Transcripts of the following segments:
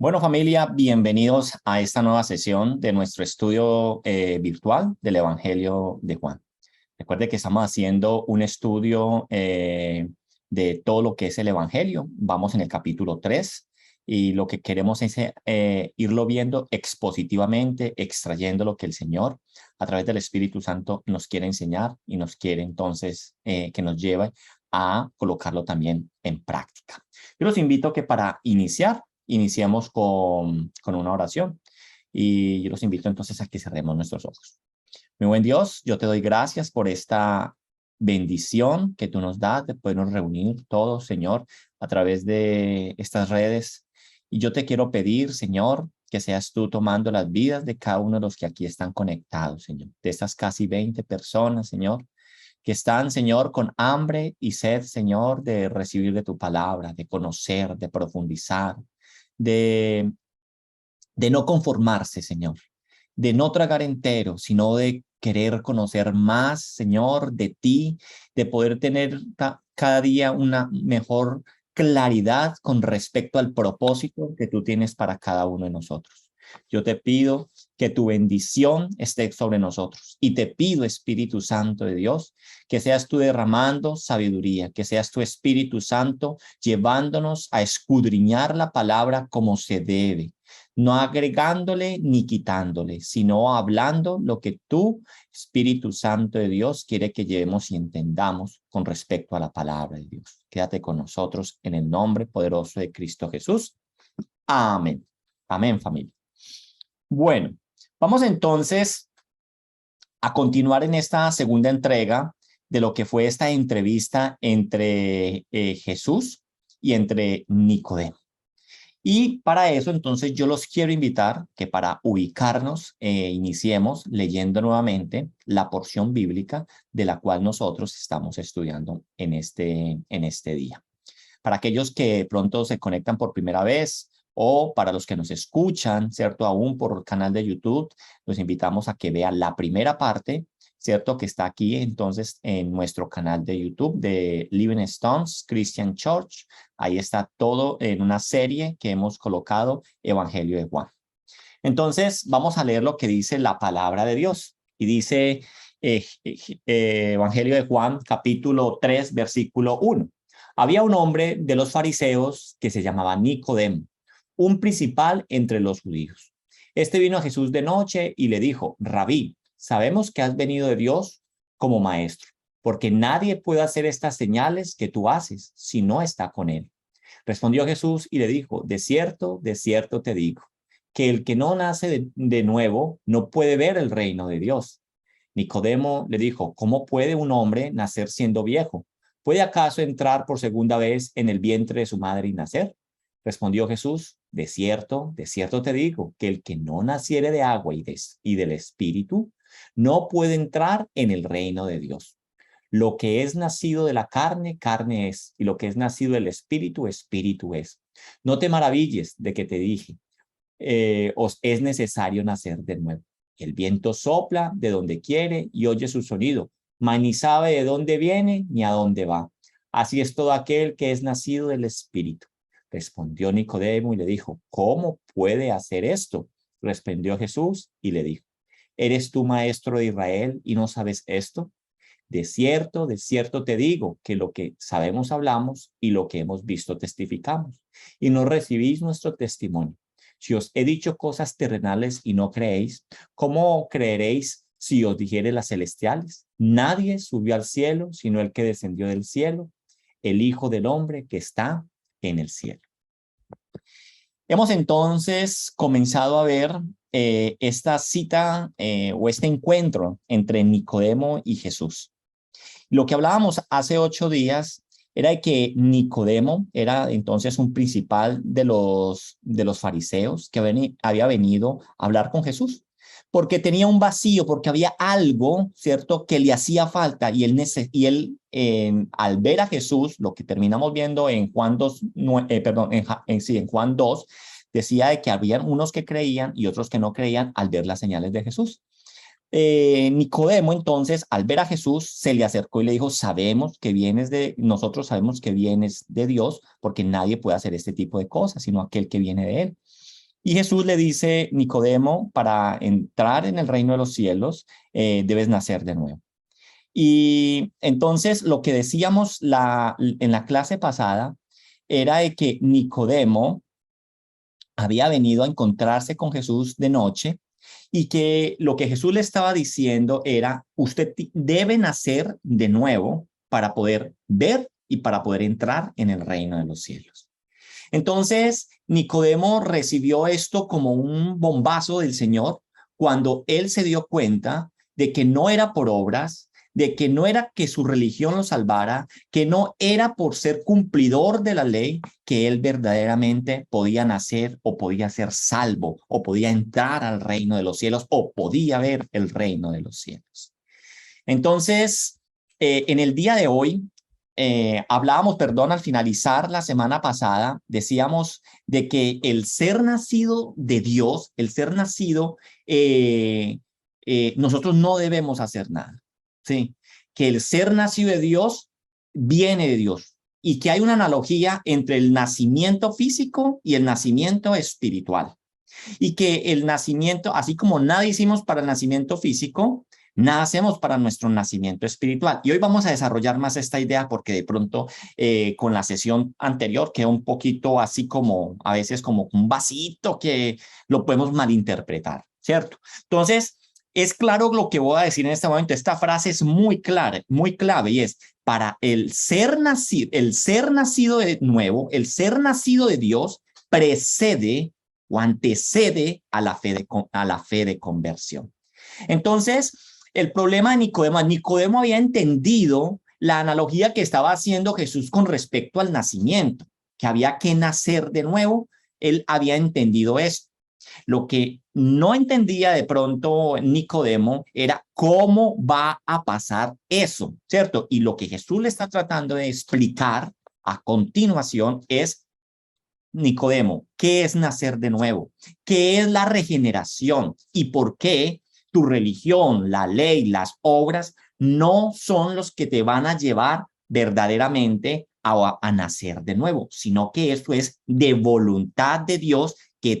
Bueno, familia, bienvenidos a esta nueva sesión de nuestro estudio virtual del Evangelio de Juan. Recuerde que estamos haciendo un estudio de todo lo que es el Evangelio. Vamos en el capítulo 3 y lo que queremos es irlo viendo expositivamente, extrayendo lo que el Señor a través del Espíritu Santo nos quiere enseñar y nos quiere entonces que nos lleve a colocarlo también en práctica. Yo los invito a que para iniciemos con una oración y yo los invito entonces a que cerremos nuestros ojos. Mi buen Dios, yo te doy gracias por esta bendición que tú nos das de podernos reunir todos, Señor, a través de estas redes. Y yo te quiero pedir, Señor, que seas tú tomando las vidas de cada uno de los que aquí están conectados, Señor, de estas casi 20 personas, Señor, que están, Señor, con hambre y sed, Señor, de recibir de tu palabra, de conocer, de profundizar, de, de no conformarse, Señor, de no tragar entero, sino de querer conocer más, Señor, de ti, de poder tener cada día una mejor claridad con respecto al propósito que tú tienes para cada uno de nosotros. Yo te pido que tu bendición esté sobre nosotros y te pido, Espíritu Santo de Dios, que seas tú derramando sabiduría, que seas tu Espíritu Santo llevándonos a escudriñar la palabra como se debe, no agregándole ni quitándole, sino hablando lo que tú, Espíritu Santo de Dios, quiere que llevemos y entendamos con respecto a la palabra de Dios. Quédate con nosotros en el nombre poderoso de Cristo Jesús. Amén. Amén, familia. Bueno, vamos entonces a continuar en esta segunda entrega de lo que fue esta entrevista entre Jesús y entre Nicodemo. Y para eso, entonces, yo los quiero invitar que para ubicarnos, iniciemos leyendo nuevamente la porción bíblica de la cual nosotros estamos estudiando en este día. Para aquellos que de pronto se conectan por primera vez o para los que nos escuchan, ¿cierto? Aún por el canal de YouTube, los invitamos a que vean la primera parte, ¿cierto? Que está aquí entonces en nuestro canal de YouTube de Living Stones Christian Church. Ahí está todo en una serie que hemos colocado, Evangelio de Juan. Entonces, vamos a leer lo que dice la palabra de Dios. Y dice Evangelio de Juan, capítulo 3, versículo 1. Había un hombre de los fariseos que se llamaba Nicodemo, un principal entre los judíos. Este vino a Jesús de noche y le dijo: Rabí, sabemos que has venido de Dios como maestro, porque nadie puede hacer estas señales que tú haces si no está con él. Respondió Jesús y le dijo: de cierto te digo, que el que no nace de nuevo no puede ver el reino de Dios. Nicodemo le dijo: ¿cómo puede un hombre nacer siendo viejo? ¿Puede acaso entrar por segunda vez en el vientre de su madre y nacer? Respondió Jesús: de cierto te digo, que el que no naciere de agua y del Espíritu no puede entrar en el reino de Dios. Lo que es nacido de la carne, carne es, y lo que es nacido del Espíritu, Espíritu es. No te maravilles de que te dije, os es necesario nacer de nuevo. El viento sopla de donde quiere y oye su sonido, mas ni sabe de dónde viene ni a dónde va. Así es todo aquel que es nacido del Espíritu. Respondió Nicodemo y le dijo: ¿cómo puede hacer esto? Respondió Jesús y le dijo: ¿eres tú maestro de Israel y no sabes esto? De cierto te digo que lo que sabemos hablamos y lo que hemos visto testificamos, y no recibís nuestro testimonio. Si os he dicho cosas terrenales y no creéis, ¿cómo creeréis si os dijere las celestiales? Nadie subió al cielo sino el que descendió del cielo, el Hijo del Hombre que está en el cielo. Hemos entonces comenzado a ver esta cita o este encuentro entre Nicodemo y Jesús. Lo que hablábamos hace 8 días era que Nicodemo era entonces un principal de los fariseos que había venido a hablar con Jesús, porque tenía un vacío, porque había algo, ¿cierto?, que le hacía falta, y él al ver a Jesús, lo que terminamos viendo en Juan 2, en Juan 2, decía de que habían unos que creían y otros que no creían al ver las señales de Jesús. Nicodemo entonces al ver a Jesús se le acercó y le dijo: nosotros sabemos que vienes de Dios, porque nadie puede hacer este tipo de cosas sino aquel que viene de él. Y Jesús le dice, Nicodemo, para entrar en el reino de los cielos, debes nacer de nuevo. Y entonces lo que decíamos en la clase pasada era de que Nicodemo había venido a encontrarse con Jesús de noche y que lo que Jesús le estaba diciendo era, usted debe nacer de nuevo para poder ver y para poder entrar en el reino de los cielos. Entonces, Nicodemo recibió esto como un bombazo del Señor cuando él se dio cuenta de que no era por obras, de que no era que su religión lo salvara, que no era por ser cumplidor de la ley que él verdaderamente podía nacer o podía ser salvo o podía entrar al reino de los cielos o podía ver el reino de los cielos. Entonces, en el día de hoy, hablábamos, perdón, al finalizar la semana pasada, decíamos de que el ser nacido de Dios, el ser nacido, nosotros no debemos hacer nada, ¿sí? Que el ser nacido de Dios viene de Dios y que hay una analogía entre el nacimiento físico y el nacimiento espiritual. Y que el nacimiento, así como nada hicimos para el nacimiento físico, nada hacemos para nuestro nacimiento espiritual. Y hoy vamos a desarrollar más esta idea porque de pronto con la sesión anterior queda un poquito así como a veces como un vasito que lo podemos malinterpretar, ¿cierto? Entonces, es claro lo que voy a decir en este momento. Esta frase es muy clara, muy clave y es para el ser nacido de nuevo, el ser nacido de Dios precede o antecede a la fe de conversión. Entonces, el problema de Nicodemo había entendido la analogía que estaba haciendo Jesús con respecto al nacimiento, que había que nacer de nuevo. Él había entendido esto. Lo que no entendía de pronto Nicodemo era cómo va a pasar eso, ¿cierto? Y lo que Jesús le está tratando de explicar a continuación es, Nicodemo, ¿qué es nacer de nuevo? ¿Qué es la regeneración? ¿Y por qué tu religión, la ley, las obras no son los que te van a llevar verdaderamente a nacer de nuevo, sino que eso es de voluntad de Dios que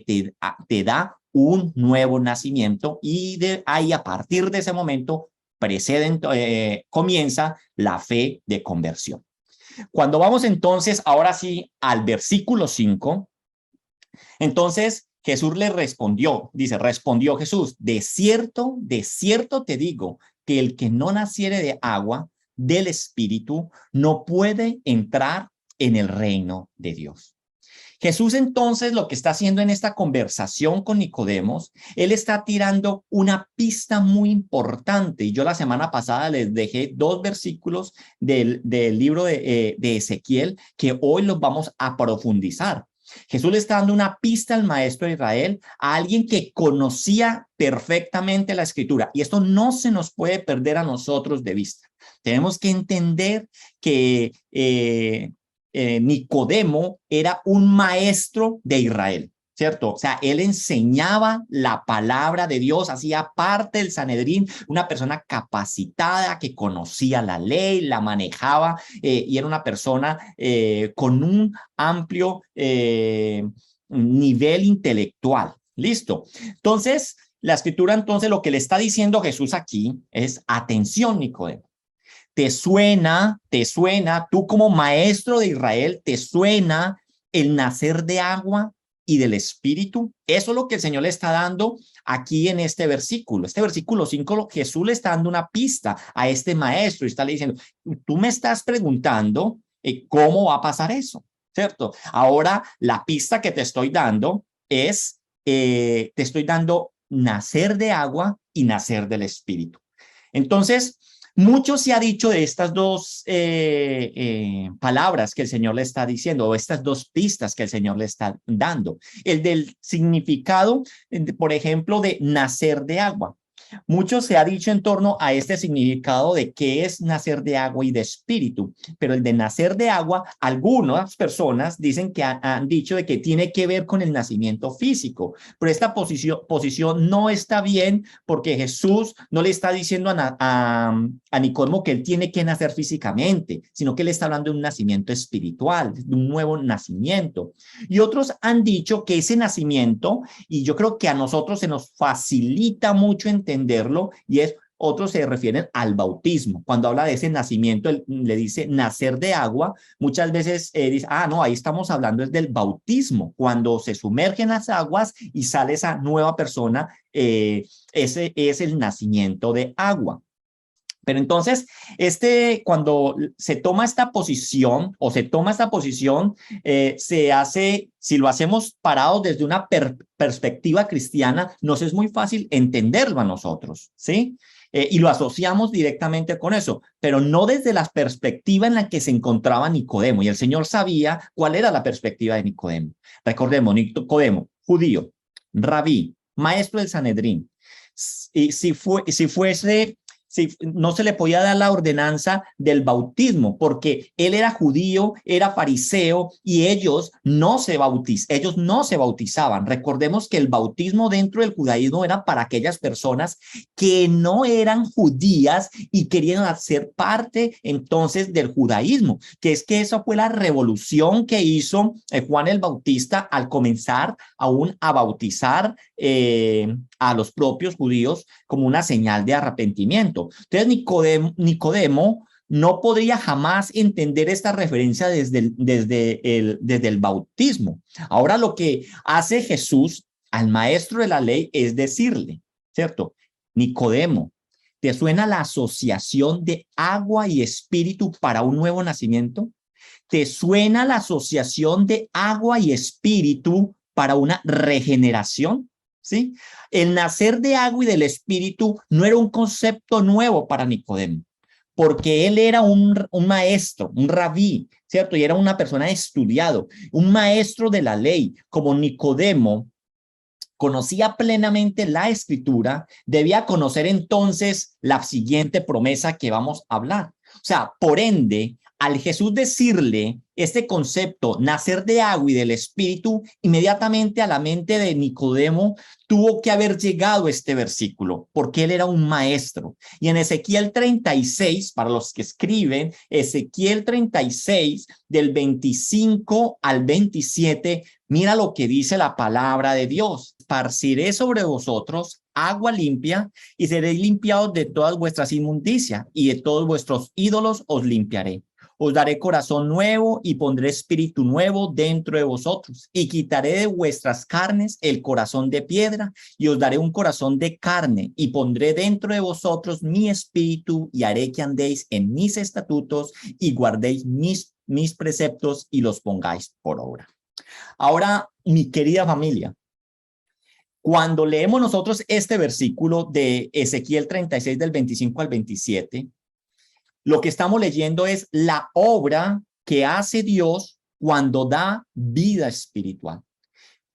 te da un nuevo nacimiento y de ahí a partir de ese momento comienza la fe de conversión. Cuando vamos entonces ahora sí al versículo 5, entonces Jesús le respondió, dice, respondió Jesús, de cierto te digo que el que no naciere de agua, del Espíritu, no puede entrar en el reino de Dios. Jesús entonces lo que está haciendo en esta conversación con Nicodemos, él está tirando una pista muy importante. Y yo la semana pasada les dejé 2 versículos del libro de Ezequiel que hoy los vamos a profundizar. Jesús le está dando una pista al maestro de Israel, a alguien que conocía perfectamente la escritura. Y esto no se nos puede perder a nosotros de vista. Tenemos que entender que Nicodemo era un maestro de Israel, ¿cierto? O sea, él enseñaba la palabra de Dios, hacía parte del Sanedrín, una persona capacitada que conocía la ley, la manejaba y era una persona con un amplio nivel intelectual. ¿Listo? Entonces, la escritura entonces lo que le está diciendo Jesús aquí es, atención, Nicodemo. ¿Te suena, tú como maestro de Israel, te suena el nacer de agua y del Espíritu? Eso es lo que el Señor le está dando aquí en este versículo. Este versículo 5, Jesús le está dando una pista a este maestro y está le diciendo, tú me estás preguntando cómo va a pasar eso, ¿cierto? Ahora, la pista que te estoy dando es, te estoy dando nacer de agua y nacer del Espíritu. Entonces, mucho se ha dicho de estas 2 palabras que el Señor le está diciendo, o estas 2 pistas que el Señor le está dando. El del significado, por ejemplo, de nacer de agua. Mucho se ha dicho en torno a este significado de qué es nacer de agua y de espíritu, pero el de nacer de agua, algunas personas dicen que han dicho de que tiene que ver con el nacimiento físico, pero esta posición no está bien porque Jesús no le está diciendo a Nicodemo que él tiene que nacer físicamente, sino que él está hablando de un nacimiento espiritual, de un nuevo nacimiento. Y otros han dicho que ese nacimiento, y yo creo que a nosotros se nos facilita mucho entenderlo, y es, otros se refieren al bautismo. Cuando habla de ese nacimiento, él le dice nacer de agua, muchas veces dice, no, ahí estamos hablando es del bautismo, cuando se sumergen las aguas y sale esa nueva persona, ese es el nacimiento de agua. Pero entonces, cuando se toma esta posición se hace, si lo hacemos parado desde una perspectiva cristiana, nos es muy fácil entenderlo a nosotros, ¿sí? Y lo asociamos directamente con eso, pero no desde la perspectiva en la que se encontraba Nicodemo. Y el Señor sabía cuál era la perspectiva de Nicodemo. Recordemos, Nicodemo, judío, rabí, maestro del Sanedrín. Y si no se le podía dar la ordenanza del bautismo, porque él era judío, era fariseo y ellos no se bautizaban. Recordemos que el bautismo dentro del judaísmo era para aquellas personas que no eran judías y querían hacer parte entonces del judaísmo, que es que esa fue la revolución que hizo Juan el Bautista al comenzar aún a bautizar a los propios judíos como una señal de arrepentimiento. Entonces Nicodemo no podría jamás entender esta referencia desde el bautismo. Ahora lo que hace Jesús al maestro de la ley es decirle, ¿cierto? Nicodemo, ¿te suena la asociación de agua y espíritu para un nuevo nacimiento? ¿Te suena la asociación de agua y espíritu para una regeneración? ¿Sí? El nacer de agua y del espíritu no era un concepto nuevo para Nicodemo, porque él era un maestro, un rabí, ¿cierto? Y era una persona estudiado, un maestro de la ley. Como Nicodemo conocía plenamente la escritura, debía conocer entonces la siguiente promesa que vamos a hablar. O sea, por ende, al Jesús decirle este concepto, nacer de agua y del espíritu, inmediatamente a la mente de Nicodemo tuvo que haber llegado este versículo, porque él era un maestro. Y en Ezequiel 36, para los que escriben, Ezequiel 36, del 25 al 27, mira lo que dice la palabra de Dios. Esparciré sobre vosotros agua limpia y seréis limpiados de todas vuestras inmundicias y de todos vuestros ídolos os limpiaré. Os daré corazón nuevo y pondré espíritu nuevo dentro de vosotros y quitaré de vuestras carnes el corazón de piedra y os daré un corazón de carne y pondré dentro de vosotros mi espíritu y haré que andéis en mis estatutos y guardéis mis preceptos y los pongáis por obra. Ahora, mi querida familia, cuando leemos nosotros este versículo de Ezequiel 36 del 25 al 27, lo que estamos leyendo es la obra que hace Dios cuando da vida espiritual.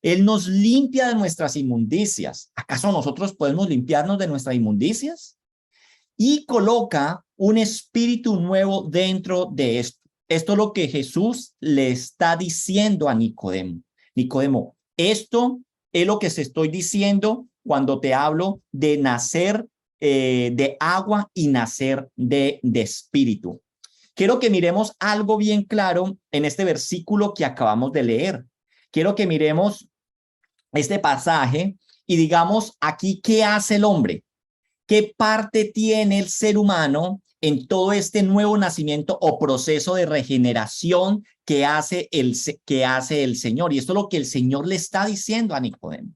Él nos limpia de nuestras inmundicias. ¿Acaso nosotros podemos limpiarnos de nuestras inmundicias? Y coloca un espíritu nuevo dentro de esto. Esto es lo que Jesús le está diciendo a Nicodemo. Nicodemo, esto es lo que se estoy diciendo cuando te hablo de nacer de agua y nacer de espíritu. Quiero que miremos algo bien claro en este versículo que acabamos de leer. Quiero que miremos este pasaje y digamos aquí qué hace el hombre, qué parte tiene el ser humano en todo este nuevo nacimiento o proceso de regeneración que hace el Señor. Y esto es lo que el Señor le está diciendo a Nicodemo.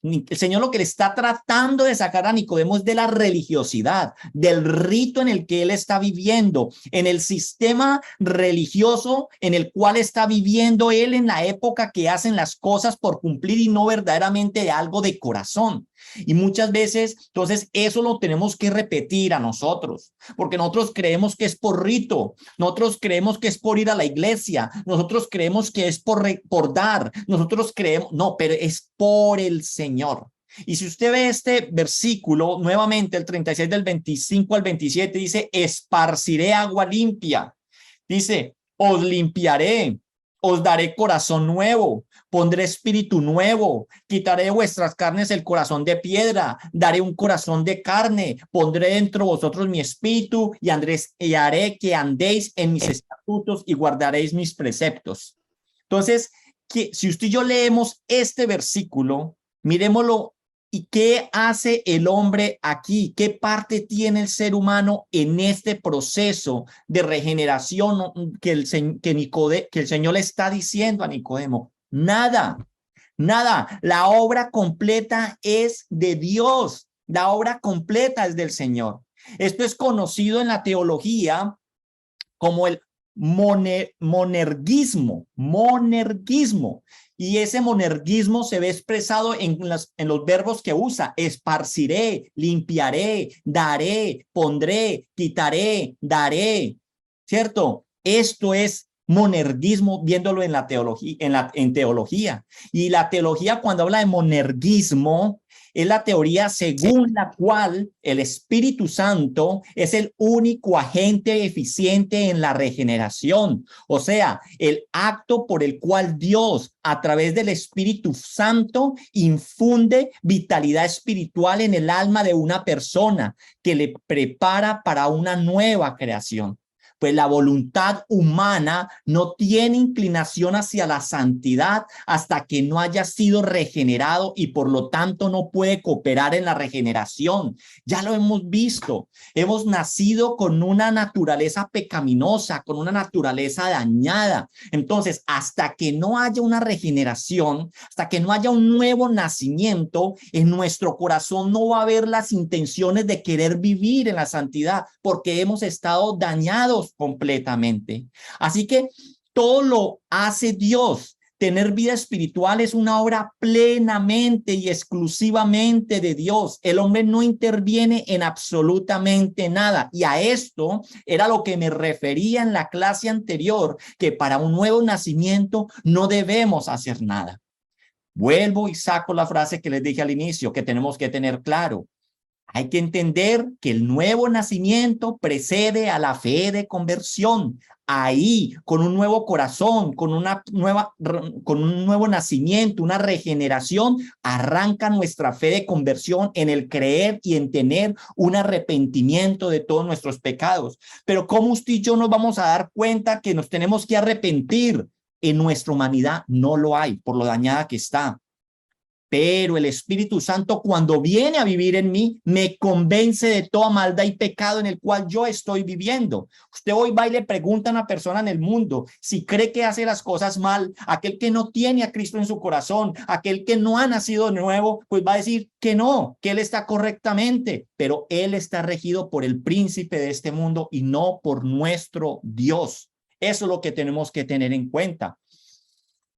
El Señor lo que le está tratando de sacar a Nicodemo es de la religiosidad, del rito en el que él está viviendo, en el sistema religioso en el cual está viviendo él en la época que hacen las cosas por cumplir y no verdaderamente de algo de corazón. Y muchas veces, entonces, eso lo tenemos que repetir a nosotros, porque nosotros creemos que es por rito, nosotros creemos que es por ir a la iglesia, nosotros creemos que es por dar, nosotros creemos, no, pero es por el Señor. Y si usted ve este versículo, nuevamente el 36 del 25 al 27, dice, esparciré agua limpia. Dice, os limpiaré, os daré corazón nuevo, pondré espíritu nuevo, quitaré de vuestras carnes el corazón de piedra, daré un corazón de carne, pondré dentro de vosotros mi espíritu y haré que andéis en mis estatutos y guardaréis mis preceptos. Entonces, si usted y yo leemos este versículo, miremoslo. ¿Y qué hace el hombre aquí? ¿Qué parte tiene el ser humano en este proceso de regeneración que el Señor le está diciendo a Nicodemo? Nada, nada. La obra completa es de Dios. La obra completa es del Señor. Esto es conocido en la teología como el monergismo. Y ese monergismo se ve expresado en los verbos que usa: esparciré, limpiaré, daré, pondré, quitaré, daré, ¿cierto? Esto es monergismo, viéndolo en la teología, en teología. Y la teología, cuando habla de monergismo, es la teoría según la cual el Espíritu Santo es el único agente eficiente en la regeneración. O sea, el acto por el cual Dios, a través del Espíritu Santo, infunde vitalidad espiritual en el alma de una persona, que le prepara para una nueva creación. Pues la voluntad humana no tiene inclinación hacia la santidad hasta que no haya sido regenerado, y por lo tanto no puede cooperar en la regeneración. Ya lo hemos visto. Hemos nacido con una naturaleza pecaminosa, con una naturaleza dañada. Entonces, hasta que no haya una regeneración, hasta que no haya un nuevo nacimiento, en nuestro corazón no va a haber las intenciones de querer vivir en la santidad, porque hemos estado dañados completamente. Así que todo lo hace Dios. Tener vida espiritual es una obra plenamente y exclusivamente de Dios. El hombre no interviene en absolutamente nada. Y a esto era lo que me refería en la clase anterior, que para un nuevo nacimiento no debemos hacer nada. Vuelvo y saco la frase que les dije al inicio, que tenemos que tener claro. Hay que entender que el nuevo nacimiento precede a la fe de conversión. Ahí, con un nuevo corazón, con un nuevo nacimiento, una regeneración, arranca nuestra fe de conversión en el creer y en tener un arrepentimiento de todos nuestros pecados. Pero ¿cómo usted y yo nos vamos a dar cuenta que nos tenemos que arrepentir? En nuestra humanidad no lo hay, por lo dañada que está. Pero el Espíritu Santo, cuando viene a vivir en mí, me convence de toda maldad y pecado en el cual yo estoy viviendo. Usted hoy va y le pregunta a una persona en el mundo si cree que hace las cosas mal. Aquel que no tiene a Cristo en su corazón, aquel que no ha nacido de nuevo, pues va a decir que no, que él está correctamente, pero él está regido por el príncipe de este mundo y no por nuestro Dios. Eso es lo que tenemos que tener en cuenta.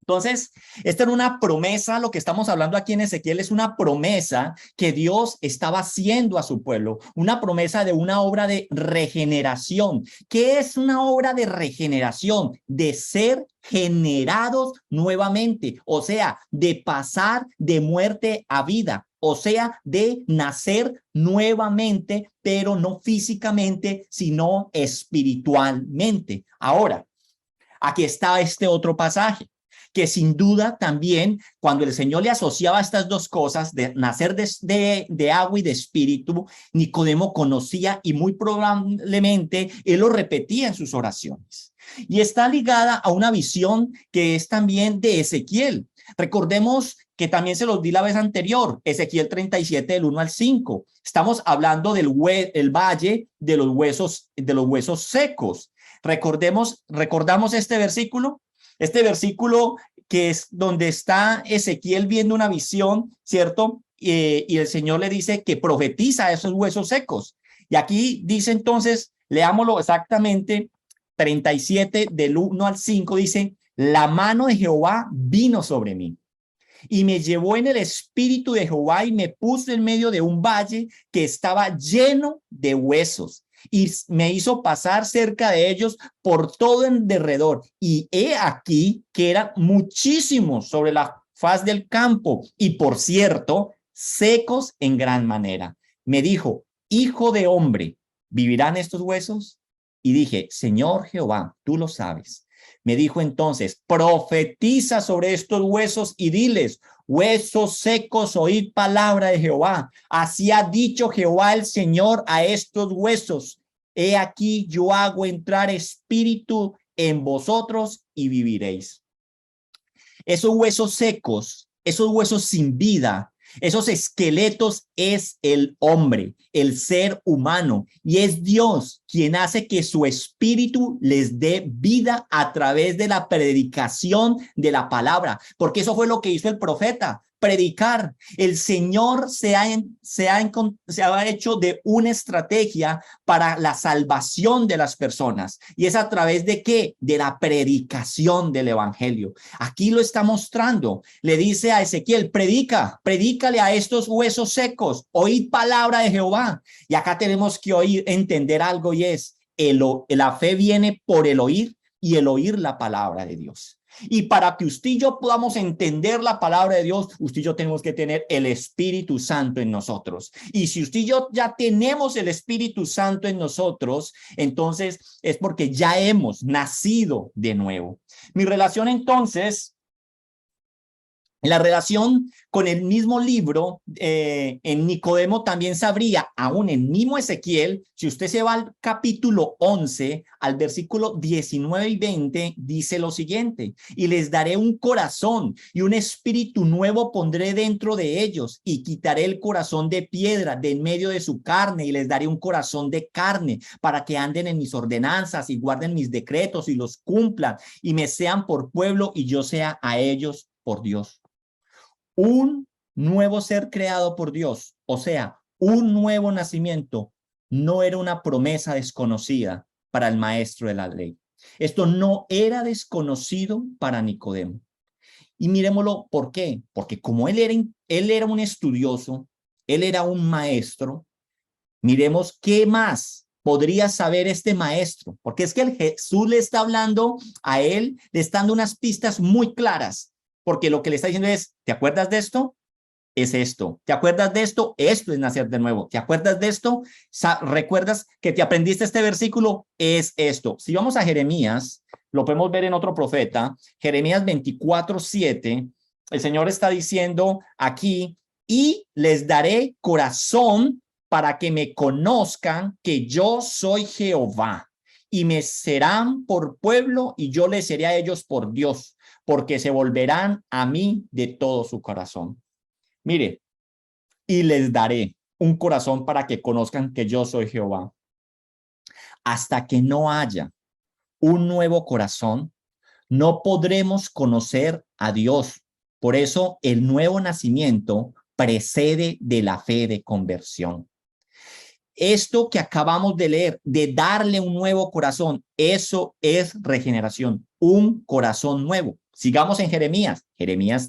Entonces, esta era una promesa. Lo que estamos hablando aquí en Ezequiel es una promesa que Dios estaba haciendo a su pueblo, una promesa de una obra de regeneración. ¿Qué es una obra de regeneración? De ser generados nuevamente, o sea, de pasar de muerte a vida, o sea, de nacer nuevamente, pero no físicamente, sino espiritualmente. Ahora, aquí está este otro pasaje, que sin duda también, cuando el Señor le asociaba estas dos cosas, de nacer de agua y de espíritu, Nicodemo conocía, y muy probablemente él lo repetía en sus oraciones. Y está ligada a una visión que es también de Ezequiel. Recordemos que también se los di la vez anterior, Ezequiel 37, del 1 al 5. Estamos hablando del el valle de los huesos secos. Recordamos este versículo. Este versículo que es donde está Ezequiel viendo una visión, ¿cierto? Y el Señor le dice que profetiza a esos huesos secos. Y aquí dice entonces, leámoslo exactamente, 37 del 1 al 5, dice: la mano de Jehová vino sobre mí y me llevó en el espíritu de Jehová y me puso en medio de un valle que estaba lleno de huesos, y me hizo pasar cerca de ellos por todo en derredor. Y he aquí que eran muchísimos sobre la faz del campo. Y por cierto, secos en gran manera. Me dijo, hijo de hombre, ¿vivirán estos huesos? Y dije, Señor Jehová, tú lo sabes. Me dijo entonces, profetiza sobre estos huesos y diles, huesos secos, oíd palabra de Jehová. Así ha dicho Jehová el Señor a estos huesos. He aquí yo hago entrar espíritu en vosotros y viviréis. Esos huesos secos, esos huesos sin vida, esos esqueletos es el hombre, el ser humano, y es Dios quien hace que su espíritu les dé vida a través de la predicación de la palabra, porque eso fue lo que hizo el profeta. Predicar. El Señor se ha hecho de una estrategia para la salvación de las personas. ¿Y es a través de qué? De la predicación del evangelio. Aquí lo está mostrando. Le dice a Ezequiel, predícale a estos huesos secos, oíd palabra de Jehová. Y acá tenemos que entender algo, y es, la fe viene por el oír, y el oír la palabra de Dios. Y para que usted y yo podamos entender la palabra de Dios, usted y yo tenemos que tener el Espíritu Santo en nosotros. Y si usted y yo ya tenemos el Espíritu Santo en nosotros, entonces es porque ya hemos nacido de nuevo. Mi relación entonces, la relación con el mismo libro, en Nicodemo también sabría, aún en mismo Ezequiel, si usted se va al capítulo 11, al versículo 19 y 20, dice lo siguiente, y les daré un corazón y un espíritu nuevo pondré dentro de ellos y quitaré el corazón de piedra de en medio de su carne y les daré un corazón de carne para que anden en mis ordenanzas y guarden mis decretos y los cumplan y me sean por pueblo y yo sea a ellos por Dios. Un nuevo ser creado por Dios, o sea, un nuevo nacimiento, no era una promesa desconocida para el maestro de la ley. Esto no era desconocido para Nicodemo. Y miremoslo, ¿por qué? Porque como él era un estudioso, él era un maestro, miremos qué más podría saber este maestro, porque es que el Jesús le está hablando a él, le está dando unas pistas muy claras. Porque lo que le está diciendo es, ¿te acuerdas de esto? Es esto. ¿Te acuerdas de esto? Esto es nacer de nuevo. ¿Te acuerdas de esto? ¿Recuerdas que te aprendiste este versículo? Es esto. Si vamos a Jeremías, lo podemos ver en otro profeta, Jeremías 24:7, el Señor está diciendo aquí, y les daré corazón para que me conozcan que yo soy Jehová, y me serán por pueblo, y yo les seré a ellos por Dios, porque se volverán a mí de todo su corazón. Mire, y les daré un corazón para que conozcan que yo soy Jehová. Hasta que no haya un nuevo corazón, no podremos conocer a Dios. Por eso el nuevo nacimiento precede de la fe de conversión. Esto que acabamos de leer, de darle un nuevo corazón, eso es regeneración, un corazón nuevo. Sigamos en Jeremías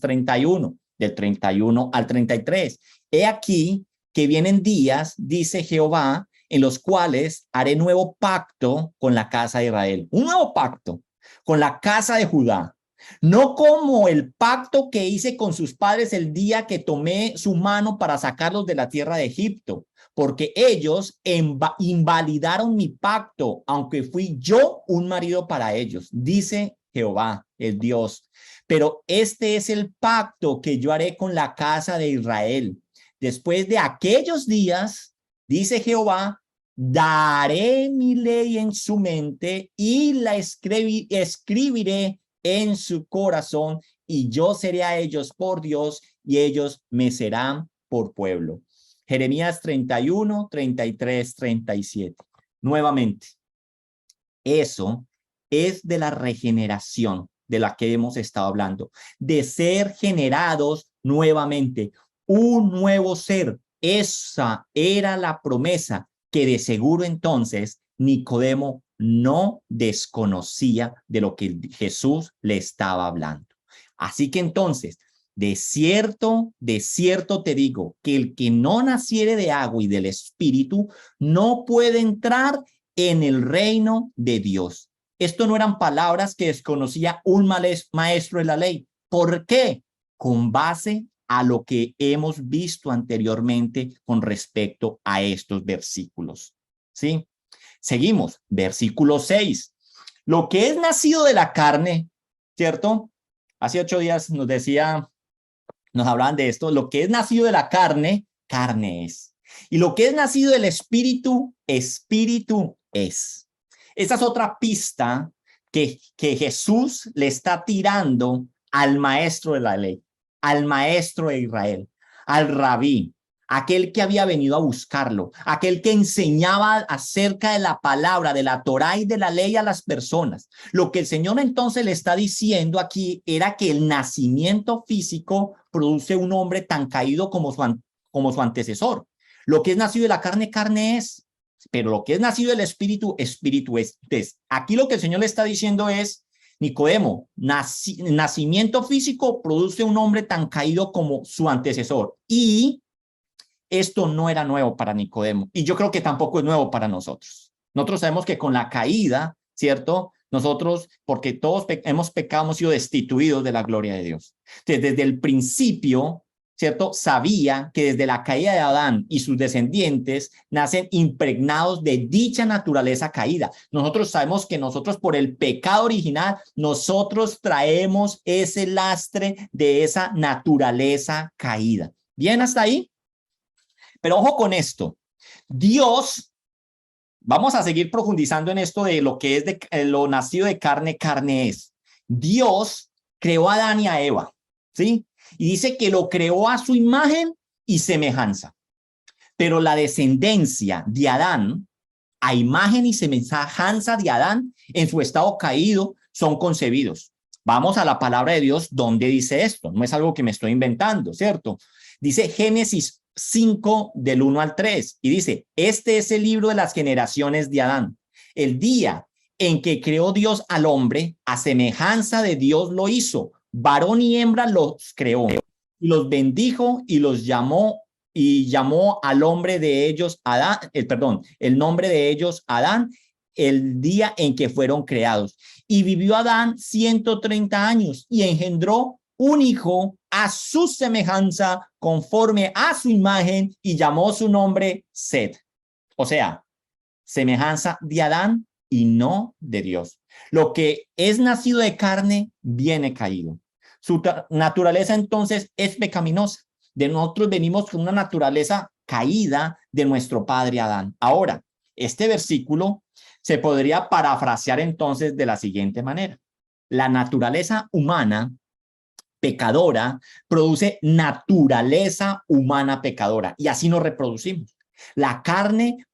31, del 31 al 33. He aquí que vienen días, dice Jehová, en los cuales haré nuevo pacto con la casa de Israel. Un nuevo pacto con la casa de Judá. No como el pacto que hice con sus padres el día que tomé su mano para sacarlos de la tierra de Egipto, porque ellos invalidaron mi pacto, aunque fui yo un marido para ellos, dice Jehová, el Dios. Pero este es el pacto que yo haré con la casa de Israel. Después de aquellos días, dice Jehová, daré mi ley en su mente y la escribiré en su corazón, y yo seré a ellos por Dios y ellos me serán por pueblo. Jeremías 31, 33, 37. Nuevamente, eso es de la regeneración de la que hemos estado hablando, de ser generados nuevamente, un nuevo ser. Esa era la promesa que de seguro entonces Nicodemo no desconocía de lo que Jesús le estaba hablando. Así que entonces, de cierto te digo, que el que no naciere de agua y del Espíritu no puede entrar en el reino de Dios. Esto no eran palabras que desconocía un maestro de la ley. ¿Por qué? Con base a lo que hemos visto anteriormente con respecto a estos versículos. ¿Sí? Seguimos, versículo 6. Lo que es nacido de la carne, ¿cierto? Hace 8 días nos hablaban de esto. Lo que es nacido de la carne, carne es. Y lo que es nacido del espíritu, espíritu es. Esa es otra pista que Jesús le está tirando al maestro de la ley, al maestro de Israel, al rabí, aquel que había venido a buscarlo, aquel que enseñaba acerca de la palabra, de la Torá y de la ley a las personas. Lo que el Señor entonces le está diciendo aquí era que el nacimiento físico produce un hombre tan caído como su antecesor. Lo que es nacido de la carne, carne es. Pero lo que es nacido del espíritu, espíritu es. Entonces, aquí lo que el Señor le está diciendo es, Nicodemo, nacimiento físico produce un hombre tan caído como su antecesor. Y esto no era nuevo para Nicodemo. Y yo creo que tampoco es nuevo para nosotros. Nosotros sabemos que con la caída, ¿cierto? Nosotros, porque todos hemos pecado, hemos sido destituidos de la gloria de Dios. Entonces, desde el principio, ¿cierto? Sabía que desde la caída de Adán y sus descendientes nacen impregnados de dicha naturaleza caída. Nosotros sabemos que nosotros por el pecado original, nosotros traemos ese lastre de esa naturaleza caída. ¿Bien hasta ahí? Pero ojo con esto. Dios, vamos a seguir profundizando en esto de lo que es de lo nacido de carne, carne es. Dios creó a Adán y a Eva, ¿sí? Y dice que lo creó a su imagen y semejanza. Pero la descendencia de Adán, a imagen y semejanza de Adán, en su estado caído, son concebidos. Vamos a la palabra de Dios, ¿dónde dice esto? No es algo que me estoy inventando, ¿cierto? Dice Génesis 5 del 1 al 3 y dice, este es el libro de las generaciones de Adán. El día en que creó Dios al hombre, a semejanza de Dios lo hizo, varón y hembra los creó y los bendijo y los llamó al hombre de ellos Adán, el nombre de ellos Adán, el día en que fueron creados. Y vivió Adán 130 años y engendró un hijo a su semejanza, conforme a su imagen, y llamó su nombre Set. O sea, semejanza de Adán y no de Dios. Lo que es nacido de carne viene caído. Su naturaleza entonces es pecaminosa. De nosotros venimos con una naturaleza caída de nuestro padre Adán. Ahora, este versículo se podría parafrasear entonces de la siguiente manera. La naturaleza humana pecadora produce naturaleza humana pecadora y así nos reproducimos. La carne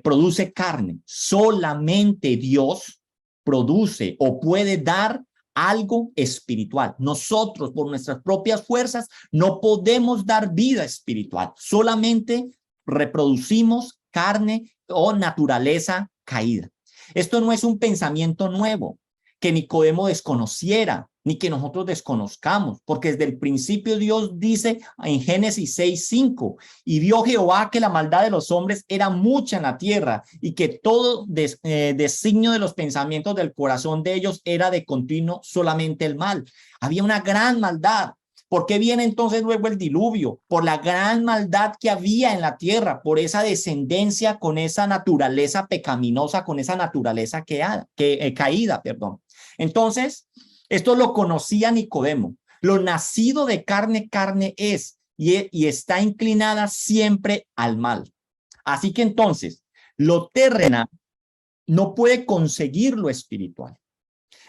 produce carne. Solamente Dios produce o puede dar algo espiritual. Nosotros, por nuestras propias fuerzas, no podemos dar vida espiritual. Solamente reproducimos carne o naturaleza caída. Esto no es un pensamiento nuevo que Nicodemo desconociera, ni que nosotros desconozcamos, porque desde el principio Dios dice en Génesis 6:5, y vio Jehová que la maldad de los hombres era mucha en la tierra, y que todo designio de los pensamientos del corazón de ellos era de continuo solamente el mal. Había una gran maldad. ¿Por qué viene entonces luego el diluvio? Por la gran maldad que había en la tierra, por esa descendencia con esa naturaleza pecaminosa, con esa naturaleza caída, perdón. Entonces, esto lo conocía Nicodemo. Lo nacido de carne, carne es, y está inclinada siempre al mal. Así que entonces, lo terrenal no puede conseguir lo espiritual.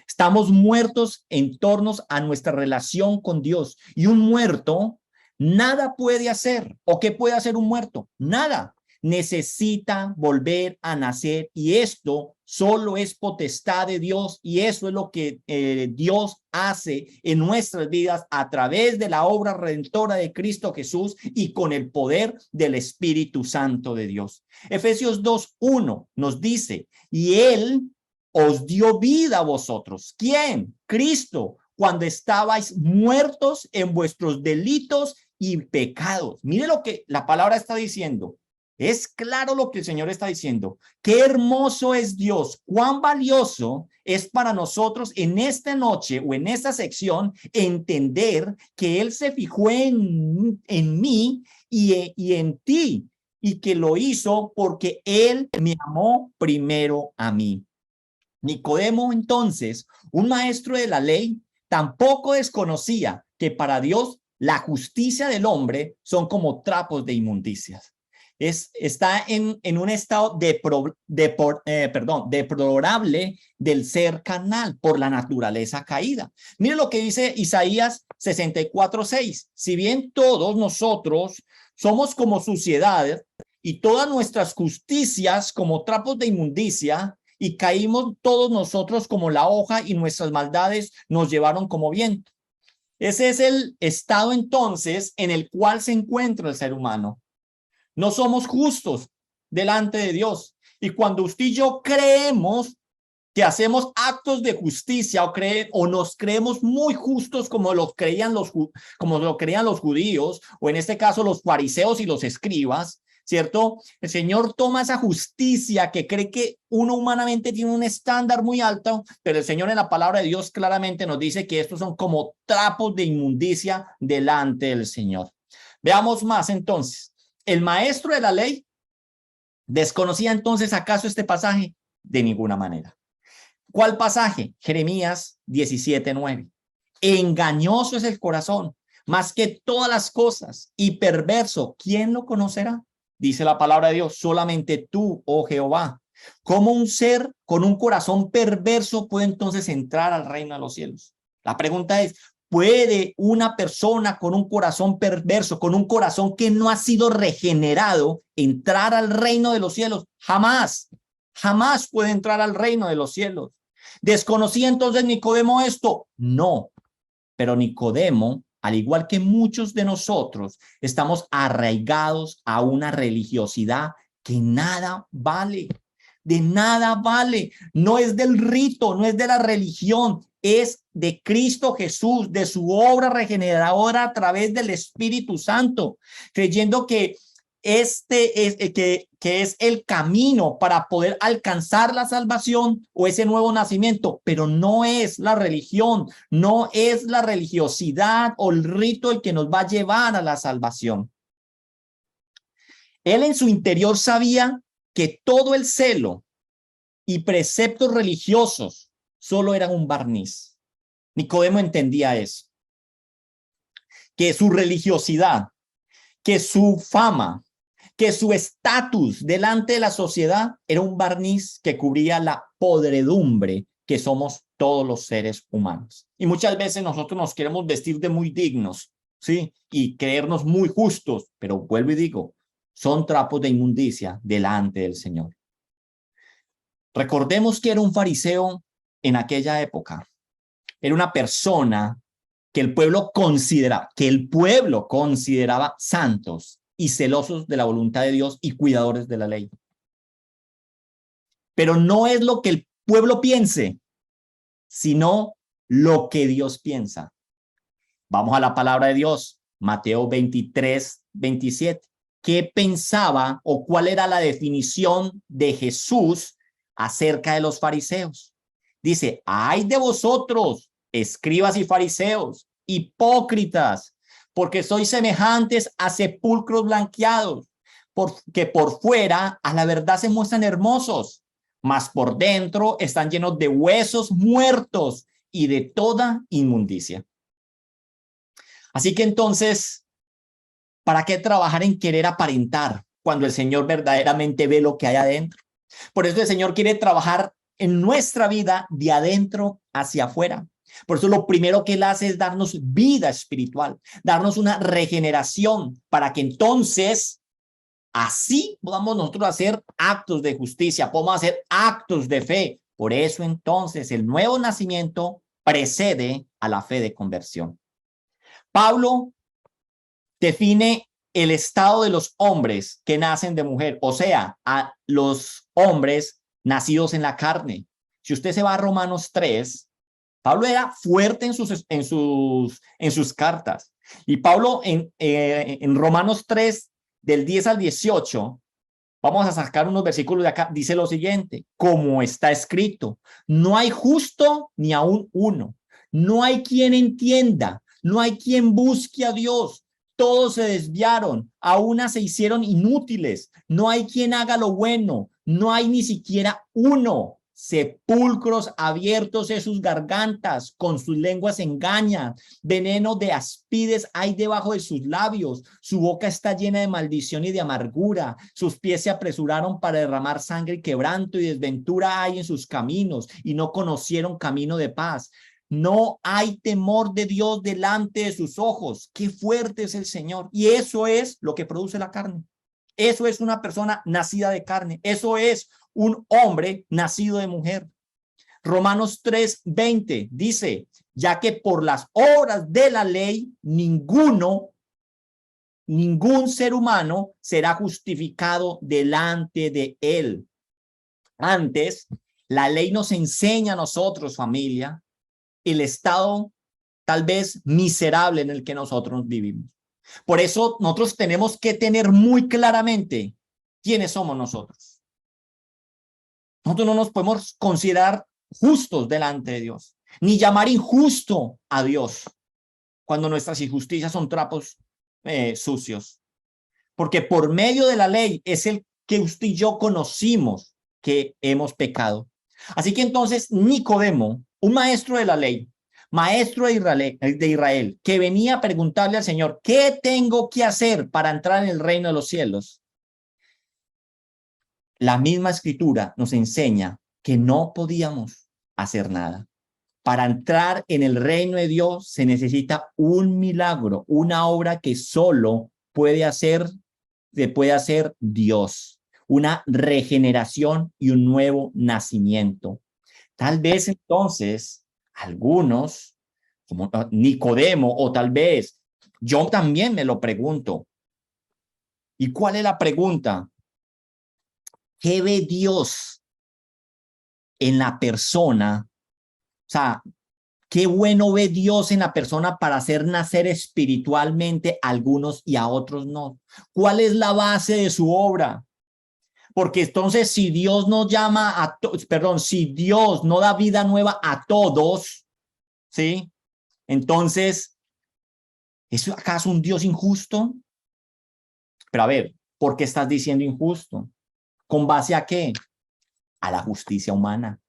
Estamos muertos en torno a nuestra relación con Dios, y un muerto nada puede hacer. ¿O qué puede hacer un muerto? Nada. Necesita volver a nacer, y esto solo es potestad de Dios, y eso es lo que Dios hace en nuestras vidas a través de la obra redentora de Cristo Jesús y con el poder del Espíritu Santo de Dios. Efesios 2:1 nos dice, y Él os dio vida a vosotros. ¿Quién? Cristo, cuando estabais muertos en vuestros delitos y pecados. Mire lo que la palabra está diciendo. Es claro lo que el Señor está diciendo. Qué hermoso es Dios, cuán valioso es para nosotros en esta noche o en esta sección entender que Él se fijó en mí y en ti y que lo hizo porque Él me amó primero a mí. Nicodemo, entonces, un maestro de la ley, tampoco desconocía que para Dios la justicia del hombre son como trapos de inmundicias. Está en un estado deplorable del ser carnal por la naturaleza caída. Mire lo que dice Isaías 64:6. Si bien todos nosotros somos como suciedad y todas nuestras justicias como trapos de inmundicia, y caímos todos nosotros como la hoja y nuestras maldades nos llevaron como viento. Ese es el estado entonces en el cual se encuentra el ser humano. No somos justos delante de Dios. Y cuando usted y yo creemos que hacemos actos de justicia o nos creemos muy justos como lo creían los judíos, o en este caso los fariseos y los escribas, ¿cierto? El Señor toma esa justicia que cree que uno humanamente tiene un estándar muy alto, pero el Señor en la palabra de Dios claramente nos dice que estos son como trapos de inmundicia delante del Señor. Veamos más entonces. ¿El maestro de la ley desconocía entonces acaso este pasaje? De ninguna manera. ¿Cuál pasaje? Jeremías 17:9. Engañoso es el corazón, más que todas las cosas, y perverso, ¿quién lo conocerá? Dice la palabra de Dios, solamente tú, oh Jehová. ¿Cómo un ser con un corazón perverso puede entonces entrar al reino de los cielos? La pregunta es, ¿puede una persona con un corazón perverso, con un corazón que no ha sido regenerado, entrar al reino de los cielos? Jamás, jamás puede entrar al reino de los cielos. ¿Desconocía entonces Nicodemo esto? No, pero Nicodemo, al igual que muchos de nosotros, estamos arraigados a una religiosidad que nada vale, de nada vale. No es del rito, no es de la religión, es de Cristo Jesús, de su obra regeneradora a través del Espíritu Santo, creyendo que que es el camino para poder alcanzar la salvación o ese nuevo nacimiento, pero no es la religión, no es la religiosidad o el rito el que nos va a llevar a la salvación. Él en su interior sabía que todo el celo y preceptos religiosos solo eran un barniz. Nicodemo entendía eso, que su religiosidad, que su fama, que su estatus delante de la sociedad era un barniz que cubría la podredumbre que somos todos los seres humanos. Y muchas veces nosotros nos queremos vestir de muy dignos, ¿sí? Y creernos muy justos, pero vuelvo y digo, son trapos de inmundicia delante del Señor. Recordemos que era un fariseo en aquella época. Era una persona que el pueblo consideraba santos y celosos de la voluntad de Dios y cuidadores de la ley. Pero no es lo que el pueblo piense, sino lo que Dios piensa. Vamos a la palabra de Dios, Mateo 23:27. ¿Qué pensaba o cuál era la definición de Jesús acerca de los fariseos? Dice, ay de vosotros, escribas y fariseos, hipócritas, porque sois semejantes a sepulcros blanqueados, porque por fuera a la verdad se muestran hermosos, mas por dentro están llenos de huesos muertos y de toda inmundicia. Así que entonces, ¿para qué trabajar en querer aparentar cuando el Señor verdaderamente ve lo que hay adentro? Por eso el Señor quiere trabajar en nuestra vida de adentro hacia afuera. Por eso lo primero que Él hace es darnos vida espiritual, darnos una regeneración para que entonces así podamos nosotros hacer actos de justicia, podamos hacer actos de fe. Por eso entonces el nuevo nacimiento precede a la fe de conversión. Pablo define el estado de los hombres que nacen de mujer, o sea, a los hombres nacidos en la carne. Si usted se va a Romanos 3, Pablo era fuerte en sus cartas. Y Pablo en Romanos 3, del 10 al 18, Vamos a sacar unos versículos de acá. Dice lo siguiente, como está escrito, no hay justo ni aún uno. No hay quien entienda, no hay quien busque a Dios. Todos se desviaron, a una se hicieron inútiles. No hay quien haga lo bueno, no hay ni siquiera uno. Sepulcros abiertos en sus gargantas, con sus lenguas engañan. Veneno de aspides hay debajo de sus labios. Su boca está llena de maldición y de amargura. Sus pies se apresuraron para derramar sangre y quebranto, y desventura hay en sus caminos, y no conocieron camino de paz. No hay temor de Dios delante de sus ojos. Qué fuerte es el Señor. Y eso es lo que produce la carne. Eso es una persona nacida de carne. Eso es un hombre nacido de mujer. Romanos 3:20 dice, ya que por las obras de la ley, ningún ser humano será justificado delante de él. Antes, la ley nos enseña a nosotros, familia, el estado tal vez miserable en el que nosotros vivimos. Por eso nosotros tenemos que tener muy claramente quiénes somos nosotros. Nosotros no nos podemos considerar justos delante de Dios, ni llamar injusto a Dios cuando nuestras injusticias son trapos sucios. Porque por medio de la ley es el que usted y yo conocimos que hemos pecado. Así que entonces Nicodemo, un maestro de la ley, maestro de Israel, que venía a preguntarle al Señor, ¿qué tengo que hacer para entrar en el reino de los cielos? La misma escritura nos enseña que no podíamos hacer nada. Para entrar en el reino de Dios se necesita un milagro, una obra que solo puede hacer Dios, una regeneración y un nuevo nacimiento. Tal vez entonces algunos, como Nicodemo, o tal vez yo también me lo pregunto. ¿Y cuál es la pregunta? ¿Qué ve Dios en la persona? O sea, qué bueno ve Dios en la persona para hacer nacer espiritualmente a algunos y a otros no. ¿Cuál es la base de su obra? Porque entonces si Dios no llama si Dios no da vida nueva a todos, ¿sí? Entonces, ¿es acaso un Dios injusto? Pero a ver, ¿por qué estás diciendo injusto? ¿Con base a qué? A la justicia humana,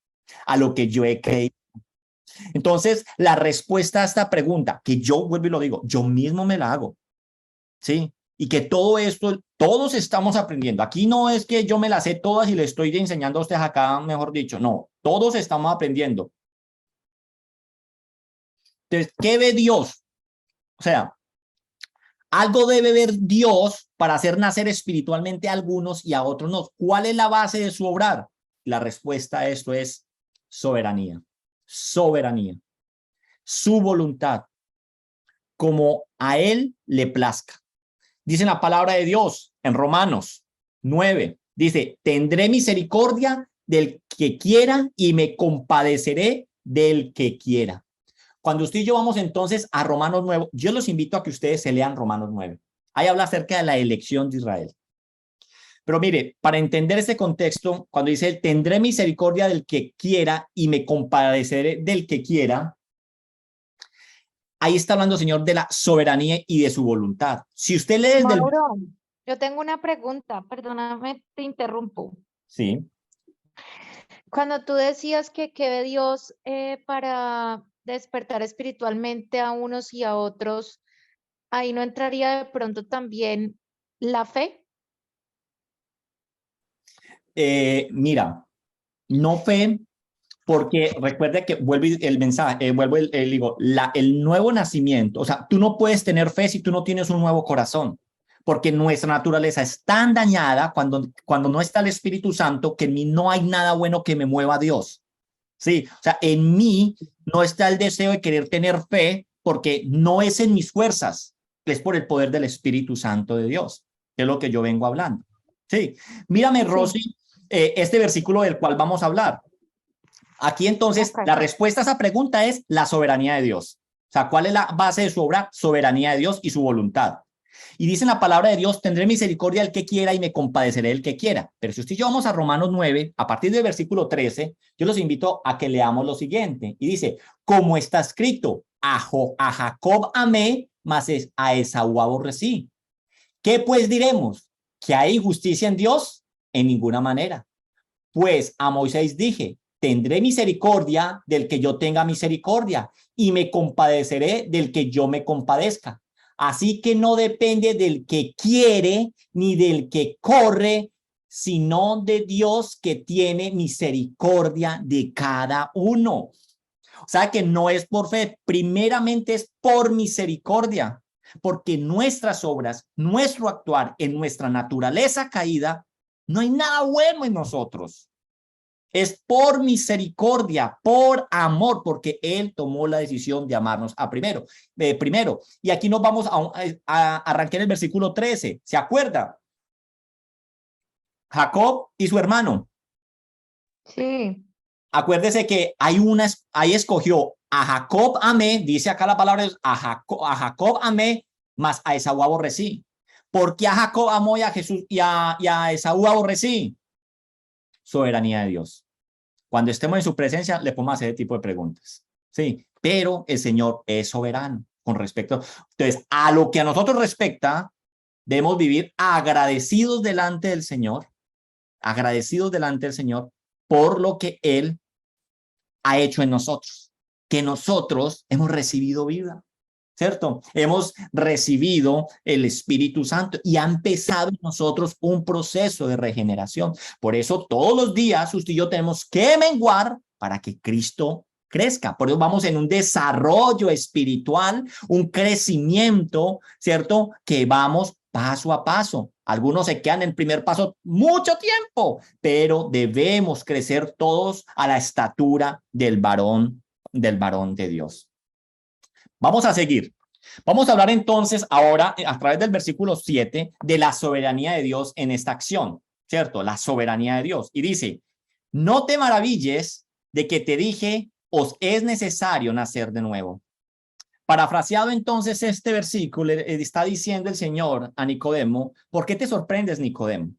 a lo que yo he creído. Entonces, la respuesta a esta pregunta, que yo vuelvo y lo digo, yo mismo me la hago, ¿sí? Y que todo esto, todos estamos aprendiendo. Aquí no es que yo me las sé todas y le estoy enseñando a ustedes acá, mejor dicho, no, todos estamos aprendiendo. Entonces, ¿qué ve Dios? O sea, algo debe ver Dios para hacer nacer espiritualmente a algunos y a otros no. ¿Cuál es la base de su obrar? La respuesta a esto es soberanía. Soberanía. Su voluntad. Como a él le plazca. Dice la palabra de Dios en Romanos 9. Dice, tendré misericordia del que quiera y me compadeceré del que quiera. Cuando usted y yo vamos entonces a Romanos 9, yo los invito a que ustedes se lean Romanos 9. Ahí habla acerca de la elección de Israel. Pero mire, para entender este contexto, cuando dice, tendré misericordia del que quiera y me compadeceré del que quiera, ahí está hablando el Señor de la soberanía y de su voluntad. Si usted lee desde Mauro, yo tengo una pregunta, perdóname, te interrumpo. Sí. Cuando tú decías que ve Dios para despertar espiritualmente a unos y a otros, ahí no entraría de pronto también la fe. Mira, no fe, porque recuerde que vuelve el mensaje, digo, el nuevo nacimiento, o sea, tú no puedes tener fe si tú no tienes un nuevo corazón, porque nuestra naturaleza es tan dañada cuando no está el Espíritu Santo que en mí no hay nada bueno que me mueva a Dios. Sí, o sea, en mí no está el deseo de querer tener fe porque no es en mis fuerzas, es por el poder del Espíritu Santo de Dios, que es lo que yo vengo hablando. Sí, mírame, Rosy, este versículo del cual vamos a hablar. Aquí entonces Okay. la respuesta a esa pregunta es la soberanía de Dios. O sea, ¿cuál es la base de su obra? Soberanía de Dios y su voluntad. Y dice en la palabra de Dios, tendré misericordia del que quiera y me compadeceré del que quiera. Pero si usted y yo vamos a Romanos 9, a partir del versículo 13, yo los invito a que leamos lo siguiente. Y dice, como está escrito, a Jacob amé, mas a Esaú aborrecí. ¿Qué pues diremos? ¿Que hay injusticia en Dios? En ninguna manera. Pues a Moisés dije, tendré misericordia del que yo tenga misericordia y me compadeceré del que yo me compadezca. Así que no depende del que quiere ni del que corre, sino de Dios que tiene misericordia de cada uno. O sea que no es por fe, primeramente es por misericordia, porque nuestras obras, nuestro actuar en nuestra naturaleza caída, no hay nada bueno en nosotros. Es por misericordia, por amor, porque Él tomó la decisión de amarnos primero. Y aquí nos vamos a arrancar el versículo 13. ¿Se acuerda? Jacob y su hermano. Sí. Acuérdese que ahí escogió a Jacob amé, dice acá la palabra, a Jacob amé, mas a Esaú aborrecí. ¿Por qué a Jacob amó y a Jesús y a Esaú aborrecí? Soberanía de Dios. Cuando estemos en su presencia, le podemos hacer ese tipo de preguntas. Sí, pero el Señor es soberano con respecto. Entonces, a lo que a nosotros respecta, debemos vivir agradecidos delante del Señor por lo que Él ha hecho en nosotros, que nosotros hemos recibido vida, ¿cierto? Hemos recibido el Espíritu Santo y ha empezado en nosotros un proceso de regeneración. Por eso todos los días usted y yo tenemos que menguar para que Cristo crezca. Por eso vamos en un desarrollo espiritual, un crecimiento, ¿cierto? Que vamos paso a paso. Algunos se quedan en el primer paso mucho tiempo, pero debemos crecer todos a la estatura del varón de Dios. Vamos a seguir. Vamos a hablar entonces ahora, a través del versículo 7, de la soberanía de Dios en esta acción, ¿cierto? La soberanía de Dios. Y dice, no te maravilles de que te dije, os es necesario nacer de nuevo. Parafraseado entonces este versículo, está diciendo el Señor a Nicodemo, ¿por qué te sorprendes, Nicodemo?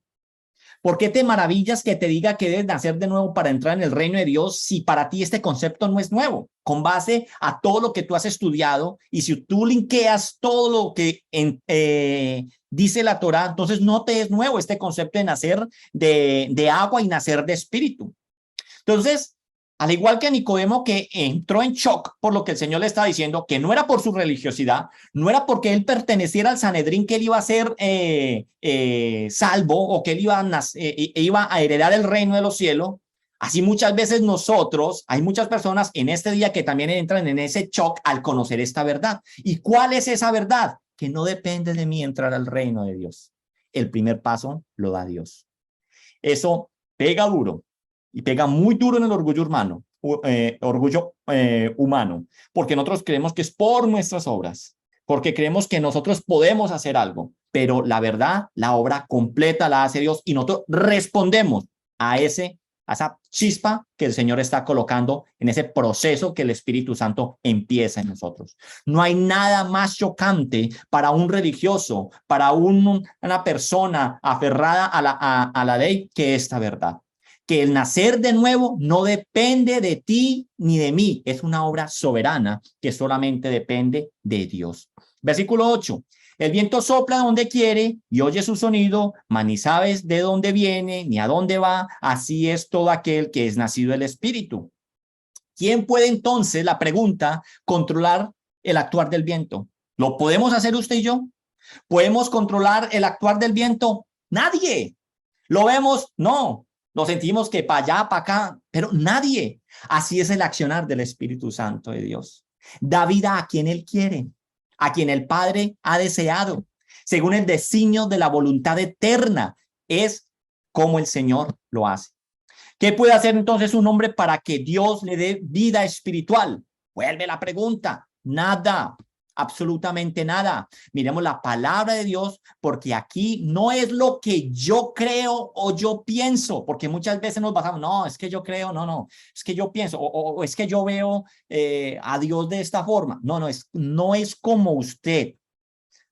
¿Por qué te maravillas que te diga que debes nacer de nuevo para entrar en el reino de Dios si para ti este concepto no es nuevo? Con base a todo lo que tú has estudiado y si tú linkeas todo lo que dice la Torá, entonces no te es nuevo este concepto de nacer de agua y nacer de espíritu. Entonces, al igual que a Nicodemo, que entró en shock por lo que el Señor le estaba diciendo, que no era por su religiosidad, no era porque él perteneciera al Sanedrín que él iba a ser salvo o que él iba a heredar el reino de los cielos. Así muchas veces nosotros, hay muchas personas en este día que también entran en ese shock al conocer esta verdad. ¿Y cuál es esa verdad? Que no depende de mí entrar al reino de Dios. El primer paso lo da Dios. Eso pega duro. Y pega muy duro en el orgullo humano, porque nosotros creemos que es por nuestras obras, porque creemos que nosotros podemos hacer algo, pero la verdad, la obra completa la hace Dios y nosotros respondemos a esa chispa que el Señor está colocando en ese proceso que el Espíritu Santo empieza en nosotros. No hay nada más chocante para un religioso, para una persona aferrada a la ley que esta verdad. Que el nacer de nuevo no depende de ti ni de mí, es una obra soberana que solamente depende de Dios. Versículo 8. El viento sopla donde quiere y oye su sonido, mas ni sabes de dónde viene ni a dónde va. Así es todo aquel que es nacido del Espíritu. ¿Quién puede entonces, la pregunta, controlar el actuar del viento? ¿Lo podemos hacer usted y yo? ¿Podemos controlar el actuar del viento? Nadie. ¿Lo vemos? No. Lo sentimos que para allá, para acá, pero nadie. Así es el accionar del Espíritu Santo de Dios. Da vida a quien Él quiere, a quien el Padre ha deseado, según el designio de la voluntad eterna. Es como el Señor lo hace. ¿Qué puede hacer entonces un hombre para que Dios le dé vida espiritual? Vuelve la pregunta. Nada. Absolutamente nada. Miremos la palabra de Dios, porque aquí no es lo que yo creo o yo pienso, porque muchas veces nos basamos, no, es que yo creo, no, es que yo pienso, o es que yo veo a Dios de esta forma. No es como usted,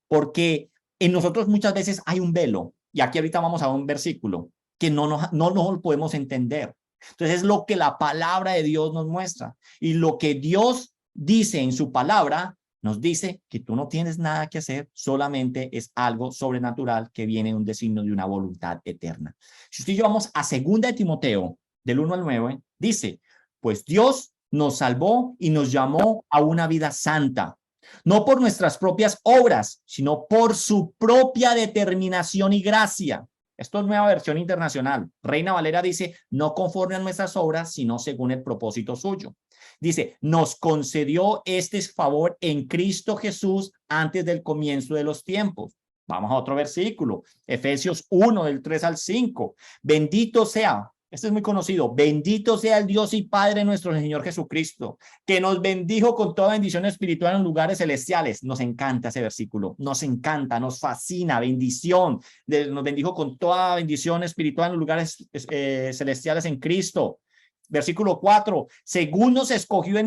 porque en nosotros muchas veces hay un velo, y aquí ahorita vamos a un versículo que no lo podemos entender. Entonces es lo que la palabra de Dios nos muestra, y lo que Dios dice en su palabra nos dice que tú no tienes nada que hacer, solamente es algo sobrenatural que viene de un designio de una voluntad eterna. Si usted y yo vamos a 2 de Timoteo, del 1 al 9, dice, pues Dios nos salvó y nos llamó a una vida santa, no por nuestras propias obras, sino por su propia determinación y gracia. Esto es nueva versión internacional. Reina Valera dice, no conforme a nuestras obras, sino según el propósito suyo. Dice, nos concedió este favor en Cristo Jesús antes del comienzo de los tiempos. Vamos a otro versículo, Efesios 1, del 3 al 5. Bendito sea, este es muy conocido, bendito sea el Dios y Padre nuestro Señor Jesucristo, que nos bendijo con toda bendición espiritual en lugares celestiales. Nos encanta ese versículo, nos encanta, nos fascina, bendición. Nos bendijo con toda bendición espiritual en lugares celestiales en Cristo. Versículo 4, según nos escogió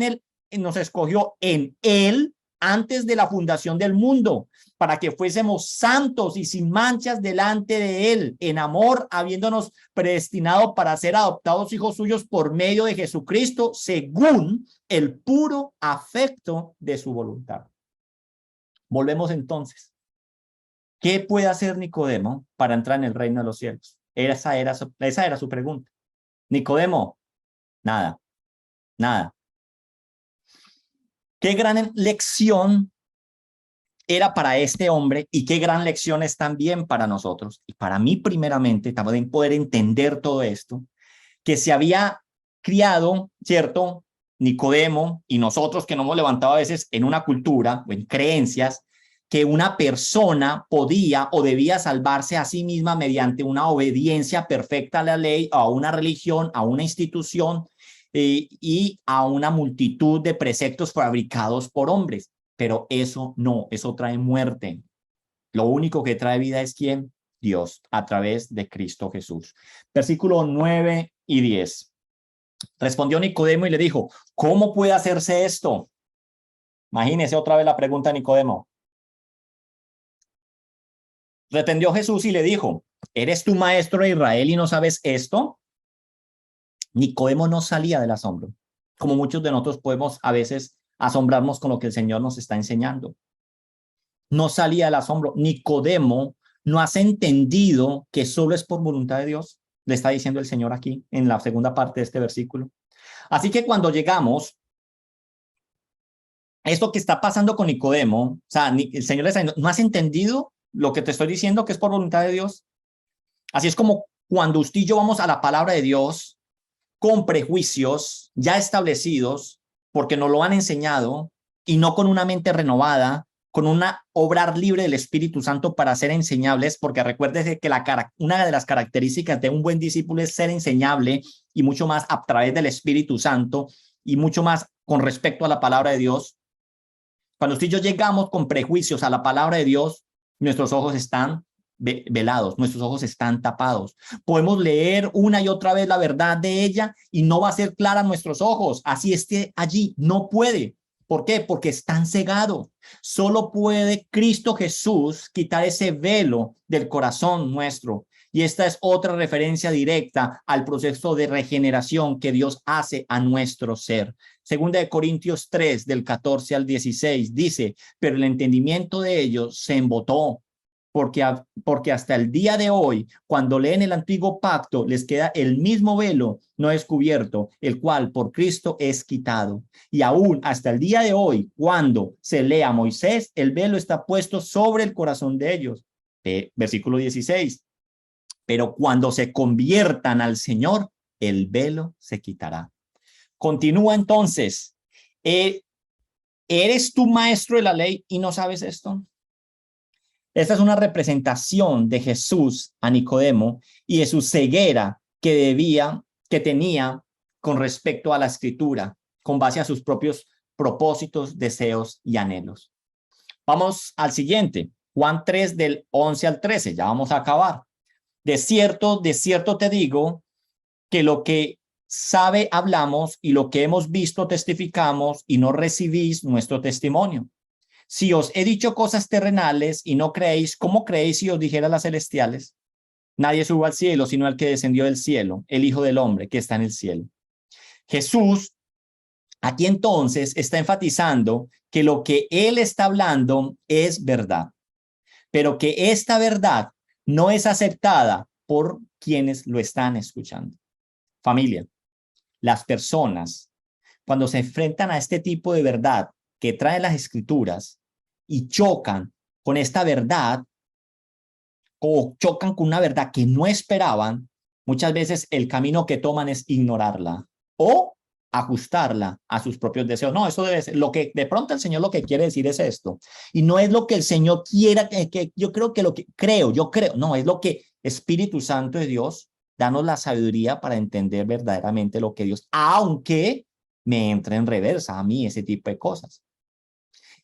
en él antes de la fundación del mundo, para que fuésemos santos y sin manchas delante de él, en amor, habiéndonos predestinado para ser adoptados hijos suyos por medio de Jesucristo, según el puro afecto de su voluntad. Volvemos entonces. ¿Qué puede hacer Nicodemo para entrar en el reino de los cielos? Esa era su pregunta. Nicodemo, nada. Qué gran lección era para este hombre y qué gran lección es también para nosotros. Y para mí, primeramente, también poder entender todo esto, que se había criado, ¿cierto? Nicodemo y nosotros que nos hemos levantado a veces en una cultura o en creencias que una persona podía o debía salvarse a sí misma mediante una obediencia perfecta a la ley, a una religión, a una institución, y a una multitud de preceptos fabricados por hombres. Pero eso no, eso trae muerte. Lo único que trae vida es ¿quién? Dios, a través de Cristo Jesús. Versículo 9 y 10. Respondió Nicodemo y le dijo, ¿cómo puede hacerse esto? Imagínese otra vez la pregunta de Nicodemo. Respondió Jesús y le dijo, ¿eres tú maestro de Israel y no sabes esto? Nicodemo no salía del asombro, como muchos de nosotros podemos a veces asombrarnos con lo que el Señor nos está enseñando. No salía del asombro. Nicodemo, ¿no has entendido que solo es por voluntad de Dios? Le está diciendo el Señor aquí en la segunda parte de este versículo. Así que cuando llegamos, esto que está pasando con Nicodemo, o sea, el Señor le está diciendo, ¿no has entendido lo que te estoy diciendo que es por voluntad de Dios? Así es como cuando usted y yo vamos a la palabra de Dios con prejuicios ya establecidos, porque nos lo han enseñado, y no con una mente renovada, con una obrar libre del Espíritu Santo para ser enseñables, porque recuérdese que una de las características de un buen discípulo es ser enseñable, y mucho más a través del Espíritu Santo, y mucho más con respecto a la palabra de Dios. Cuando usted y yo llegamos con prejuicios a la palabra de Dios, nuestros ojos están velados, nuestros ojos están tapados. Podemos leer una y otra vez la verdad de ella y no va a ser clara a nuestros ojos, así esté allí, no puede. ¿Por qué? Porque están cegados. Solo puede Cristo Jesús quitar ese velo del corazón nuestro. Y esta es otra referencia directa al proceso de regeneración que Dios hace a nuestro ser. Segunda de Corintios 3, del 14 al 16, dice, pero el entendimiento de ellos se embotó, porque hasta el día de hoy, cuando leen el antiguo pacto, les queda el mismo velo no descubierto, el cual por Cristo es quitado. Y aún hasta el día de hoy, cuando se lee a Moisés, el velo está puesto sobre el corazón de ellos. Versículo 16. Pero cuando se conviertan al Señor, el velo se quitará. Continúa entonces. ¿Eres tú maestro de la ley y no sabes esto? Esta es una representación de Jesús a Nicodemo y de su ceguera que tenía con respecto a la escritura, con base a sus propios propósitos, deseos y anhelos. Vamos al siguiente, Juan 3 del 11 al 13, ya vamos a acabar. De cierto te digo que lo que sabe hablamos y lo que hemos visto testificamos y no recibís nuestro testimonio. Si os he dicho cosas terrenales y no creéis, ¿cómo creéis si os dijera las celestiales? Nadie sube al cielo, sino el que descendió del cielo, el Hijo del Hombre que está en el cielo. Jesús, aquí entonces, está enfatizando que lo que él está hablando es verdad, pero que esta verdad no es aceptada por quienes lo están escuchando. Familia, las personas, cuando se enfrentan a este tipo de verdad que traen las escrituras y chocan con esta verdad o chocan con una verdad que no esperaban, muchas veces el camino que toman es ignorarla o ajustarla a sus propios deseos. No, eso debe ser lo que de pronto el Señor lo que quiere decir es esto. Y no es lo que el Señor quiera, que yo creo que lo que yo creo, no, es lo que Espíritu Santo de Dios, danos la sabiduría para entender verdaderamente lo que Dios, aunque me entre en reversa a mí ese tipo de cosas.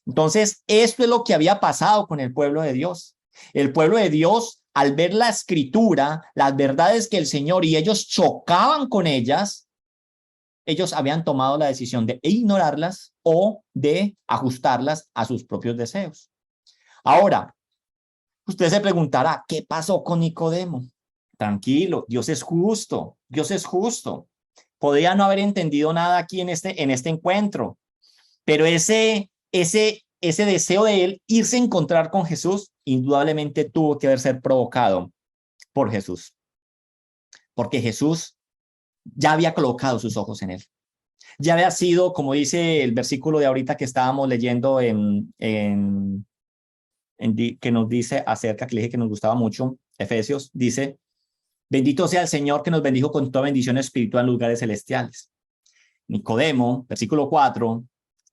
Entonces, esto es lo que había pasado con el pueblo de Dios. El pueblo de Dios, al ver la escritura, las verdades que el Señor y ellos chocaban con ellas, ellos habían tomado la decisión de ignorarlas o de ajustarlas a sus propios deseos. Ahora, usted se preguntará, ¿qué pasó con Nicodemo? Tranquilo, Dios es justo, Dios es justo. Podría no haber entendido nada aquí en este encuentro, pero ese deseo de él irse a encontrar con Jesús, indudablemente tuvo que haber sido provocado por Jesús, porque Jesús ya había colocado sus ojos en él. Ya había sido, como dice el versículo de ahorita que estábamos leyendo que nos dice acerca, que le dije que nos gustaba mucho, Efesios, dice, bendito sea el Señor que nos bendijo con toda bendición espiritual en lugares celestiales. Nicodemo, versículo 4,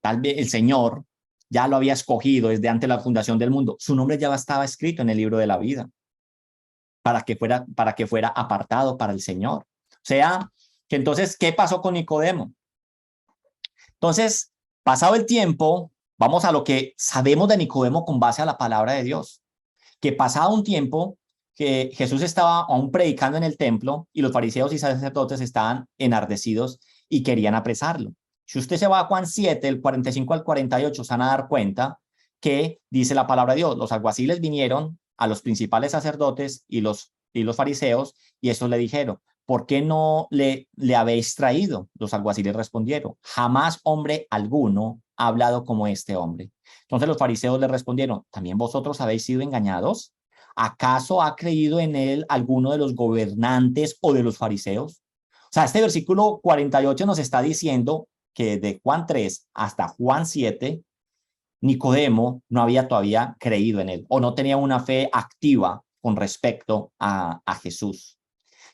tal vez el Señor ya lo había escogido desde antes de la fundación del mundo. Su nombre ya estaba escrito en el libro de la vida para que fuera apartado para el Señor. O sea, que entonces, ¿qué pasó con Nicodemo? Entonces, pasado el tiempo, vamos a lo que sabemos de Nicodemo con base a la palabra de Dios. Que pasado un tiempo, que Jesús estaba aún predicando en el templo y los fariseos y sacerdotes estaban enardecidos y querían apresarlo. Si usted se va a Juan 7, el 45 al 48, se van a dar cuenta que dice la palabra de Dios, los alguaciles vinieron a los principales sacerdotes y los fariseos y estos le dijeron, ¿por qué no le habéis traído? Los alguaciles respondieron, jamás hombre alguno ha hablado como este hombre. Entonces los fariseos le respondieron, ¿también vosotros habéis sido engañados? ¿Acaso ha creído en él alguno de los gobernantes o de los fariseos? O sea, este versículo 48 nos está diciendo que de Juan 3 hasta Juan 7, Nicodemo no había todavía creído en él o no tenía una fe activa con respecto a Jesús.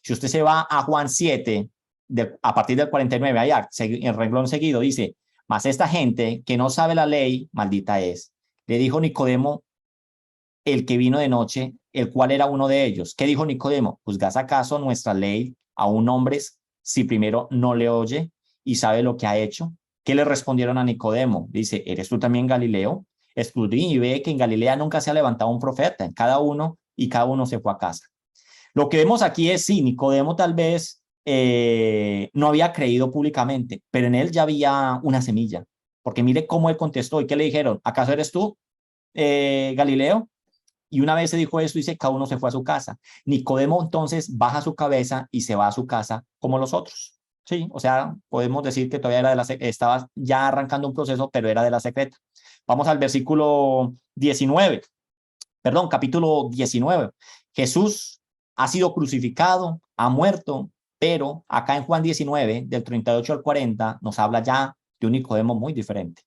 Si usted se va a Juan 7, a partir del 49, allá, en renglón seguido, dice, mas esta gente que no sabe la ley, maldita es. Le dijo Nicodemo, el que vino de noche, el cual era uno de ellos. ¿Qué dijo Nicodemo? ¿Juzgas acaso nuestra ley a un hombre si primero no le oye y sabe lo que ha hecho? ¿Qué le respondieron a Nicodemo? Dice, ¿eres tú también Galileo? Escudriña y ve que en Galilea nunca se ha levantado un profeta, cada uno se fue a casa. Lo que vemos aquí es, sí, Nicodemo tal vez no había creído públicamente, pero en él ya había una semilla, porque mire cómo él contestó y qué le dijeron, ¿acaso eres tú, Galileo? Y una vez se dijo eso, dice, cada uno se fue a su casa. Nicodemo entonces baja su cabeza y se va a su casa como los otros. Sí, o sea, podemos decir que todavía estaba ya arrancando un proceso, pero era de la secreta. Vamos al versículo 19, perdón, capítulo 19. Jesús ha sido crucificado, ha muerto, pero acá en Juan 19, del 38 al 40, nos habla ya de un Nicodemo muy diferente.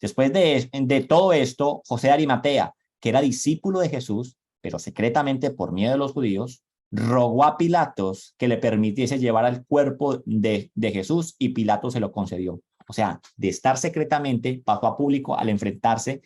Después de todo esto, José de Arimatea, que era discípulo de Jesús, pero secretamente por miedo de los judíos, rogó a Pilatos que le permitiese llevar al cuerpo de Jesús y Pilatos se lo concedió. O sea, de estar secretamente, pasó a público al enfrentarse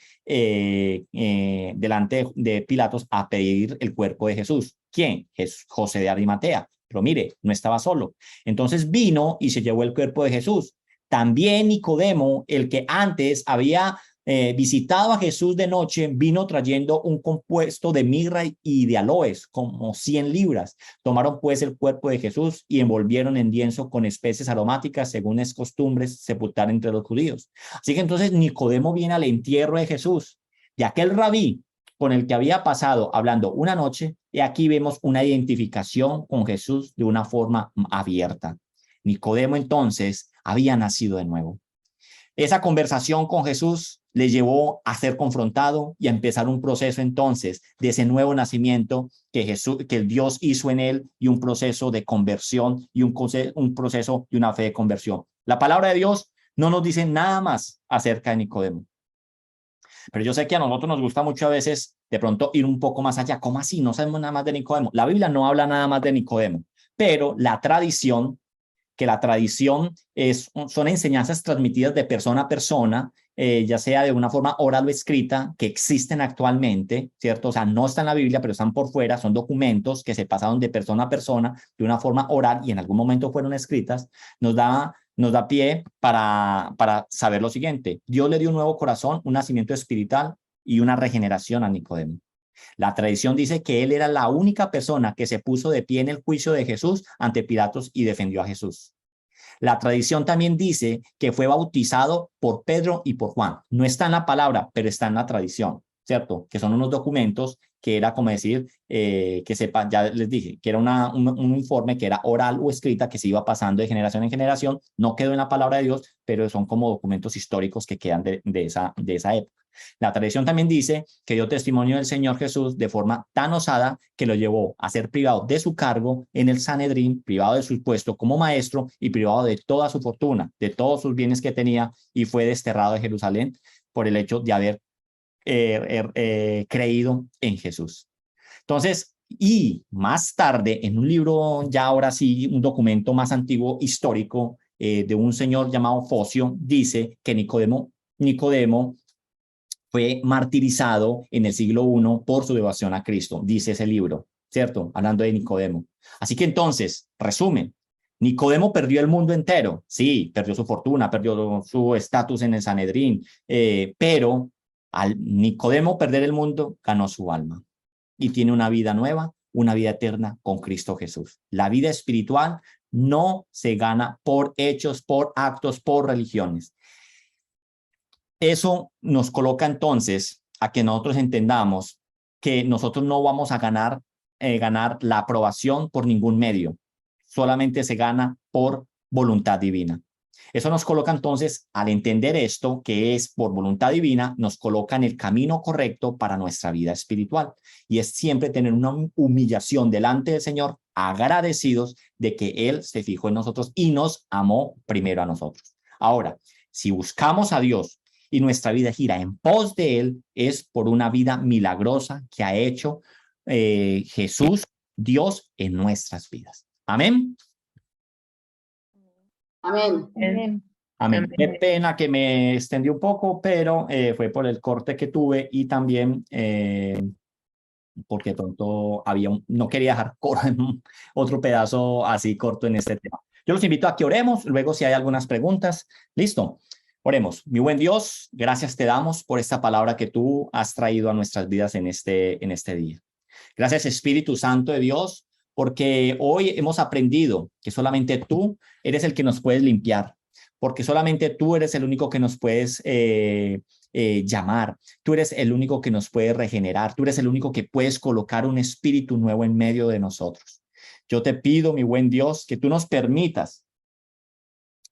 delante de Pilatos a pedir el cuerpo de Jesús. ¿Quién? José de Arimatea. Pero mire, no estaba solo. Entonces vino y se llevó el cuerpo de Jesús. También Nicodemo, el que antes había visitado a Jesús de noche, vino trayendo un compuesto de mirra y de aloes, como 100 libras. Tomaron pues el cuerpo de Jesús y envolvieron en lienzo con especies aromáticas, según es costumbre sepultar entre los judíos. Así que entonces Nicodemo viene al entierro de Jesús de aquel rabí con el que había pasado hablando una noche, y aquí vemos una identificación con Jesús de una forma abierta. Nicodemo entonces había nacido de nuevo. Esa conversación con Jesús le llevó a ser confrontado y a empezar un proceso entonces de ese nuevo nacimiento que el Dios hizo en él, y un proceso de conversión y un proceso de una fe de conversión. La palabra de Dios no nos dice nada más acerca de Nicodemo. Pero yo sé que a nosotros nos gusta mucho a veces de pronto ir un poco más allá. ¿Cómo así? No sabemos nada más de Nicodemo. La Biblia no habla nada más de Nicodemo, pero la tradición son enseñanzas transmitidas de persona a persona, ya sea de una forma oral o escrita, que existen actualmente, ¿cierto? O sea, no están en la Biblia, pero están por fuera, son documentos que se pasaron de persona a persona de una forma oral y en algún momento fueron escritas. Nos da pie para saber lo siguiente: Dios le dio un nuevo corazón, un nacimiento espiritual y una regeneración a Nicodemo. La tradición dice que él era la única persona que se puso de pie en el juicio de Jesús ante Pilatos y defendió a Jesús. La tradición también dice que fue bautizado por Pedro y por Juan. No está en la palabra, pero está en la tradición, ¿cierto? Que son unos documentos que era como decir, que sepan, ya les dije, que era un informe que era oral o escrita, que se iba pasando de generación en generación. No quedó en la palabra de Dios, pero son como documentos históricos que quedan de esa época. La tradición también dice que dio testimonio del Señor Jesús de forma tan osada que lo llevó a ser privado de su cargo en el Sanedrín, privado de su puesto como maestro y privado de toda su fortuna, de todos sus bienes que tenía, y fue desterrado de Jerusalén por el hecho de haber creído en Jesús. Entonces, y más tarde, en un libro, ya ahora sí, un documento más antiguo, histórico, de un señor llamado Focio, dice que Nicodemo fue martirizado en el siglo I por su devoción a Cristo, dice ese libro, ¿cierto? Hablando de Nicodemo. Así que entonces, resumen, Nicodemo perdió el mundo entero. Sí, perdió su fortuna, perdió su estatus en el Sanedrín, pero al Nicodemo perder el mundo, ganó su alma y tiene una vida nueva, una vida eterna con Cristo Jesús. La vida espiritual no se gana por hechos, por actos, por religiones. Eso nos coloca entonces a que nosotros entendamos que nosotros no vamos a ganar la aprobación por ningún medio. Solamente se gana por voluntad divina. Eso nos coloca entonces, al entender esto, que es por voluntad divina, nos coloca en el camino correcto para nuestra vida espiritual. Y es siempre tener una humillación delante del Señor, agradecidos de que Él se fijó en nosotros y nos amó primero a nosotros. Ahora, si buscamos a Dios y nuestra vida gira en pos de Él, es por una vida milagrosa que ha hecho Jesús, Dios, en nuestras vidas. Amén. Amén. Amén. Amén. Qué pena que me extendí un poco, pero fue por el corte que tuve y también porque pronto no quería dejar otro pedazo así corto en este tema. Yo los invito a que oremos, luego si hay algunas preguntas, listo. Oremos. Mi buen Dios, gracias te damos por esta palabra que tú has traído a nuestras vidas en este día. Gracias, Espíritu Santo de Dios, porque hoy hemos aprendido que solamente tú eres el que nos puedes limpiar, porque solamente tú eres el único que nos puedes llamar, tú eres el único que nos puede regenerar, tú eres el único que puedes colocar un espíritu nuevo en medio de nosotros. Yo te pido, mi buen Dios, que tú nos permitas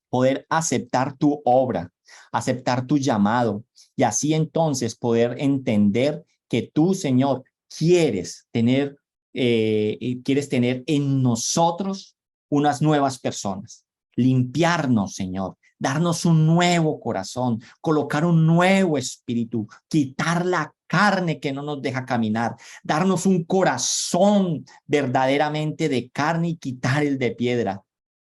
poder aceptar tu obra, aceptar tu llamado, y así entonces poder entender que tú, Señor, quieres tener en nosotros unas nuevas personas, limpiarnos, Señor, darnos un nuevo corazón, colocar un nuevo espíritu, quitar la carne que no nos deja caminar, darnos un corazón verdaderamente de carne y quitar el de piedra.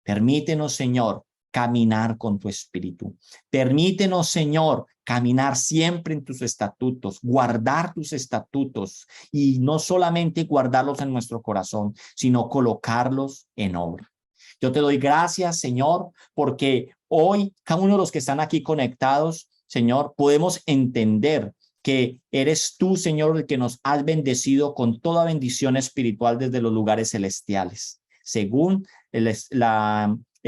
Permítenos, Señor, caminar con tu espíritu. Permítenos, Señor, caminar siempre en tus estatutos, guardar tus estatutos, y no solamente guardarlos en nuestro corazón, sino colocarlos en obra. Yo te doy gracias, Señor, porque hoy cada uno de los que están aquí conectados, Señor, podemos entender que eres tú, Señor, el que nos has bendecido con toda bendición espiritual desde los lugares celestiales, según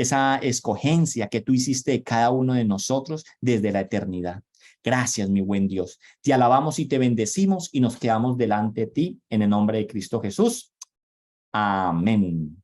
esa escogencia que tú hiciste de cada uno de nosotros desde la eternidad. Gracias, mi buen Dios. Te alabamos y te bendecimos y nos quedamos delante de ti en el nombre de Cristo Jesús. Amén.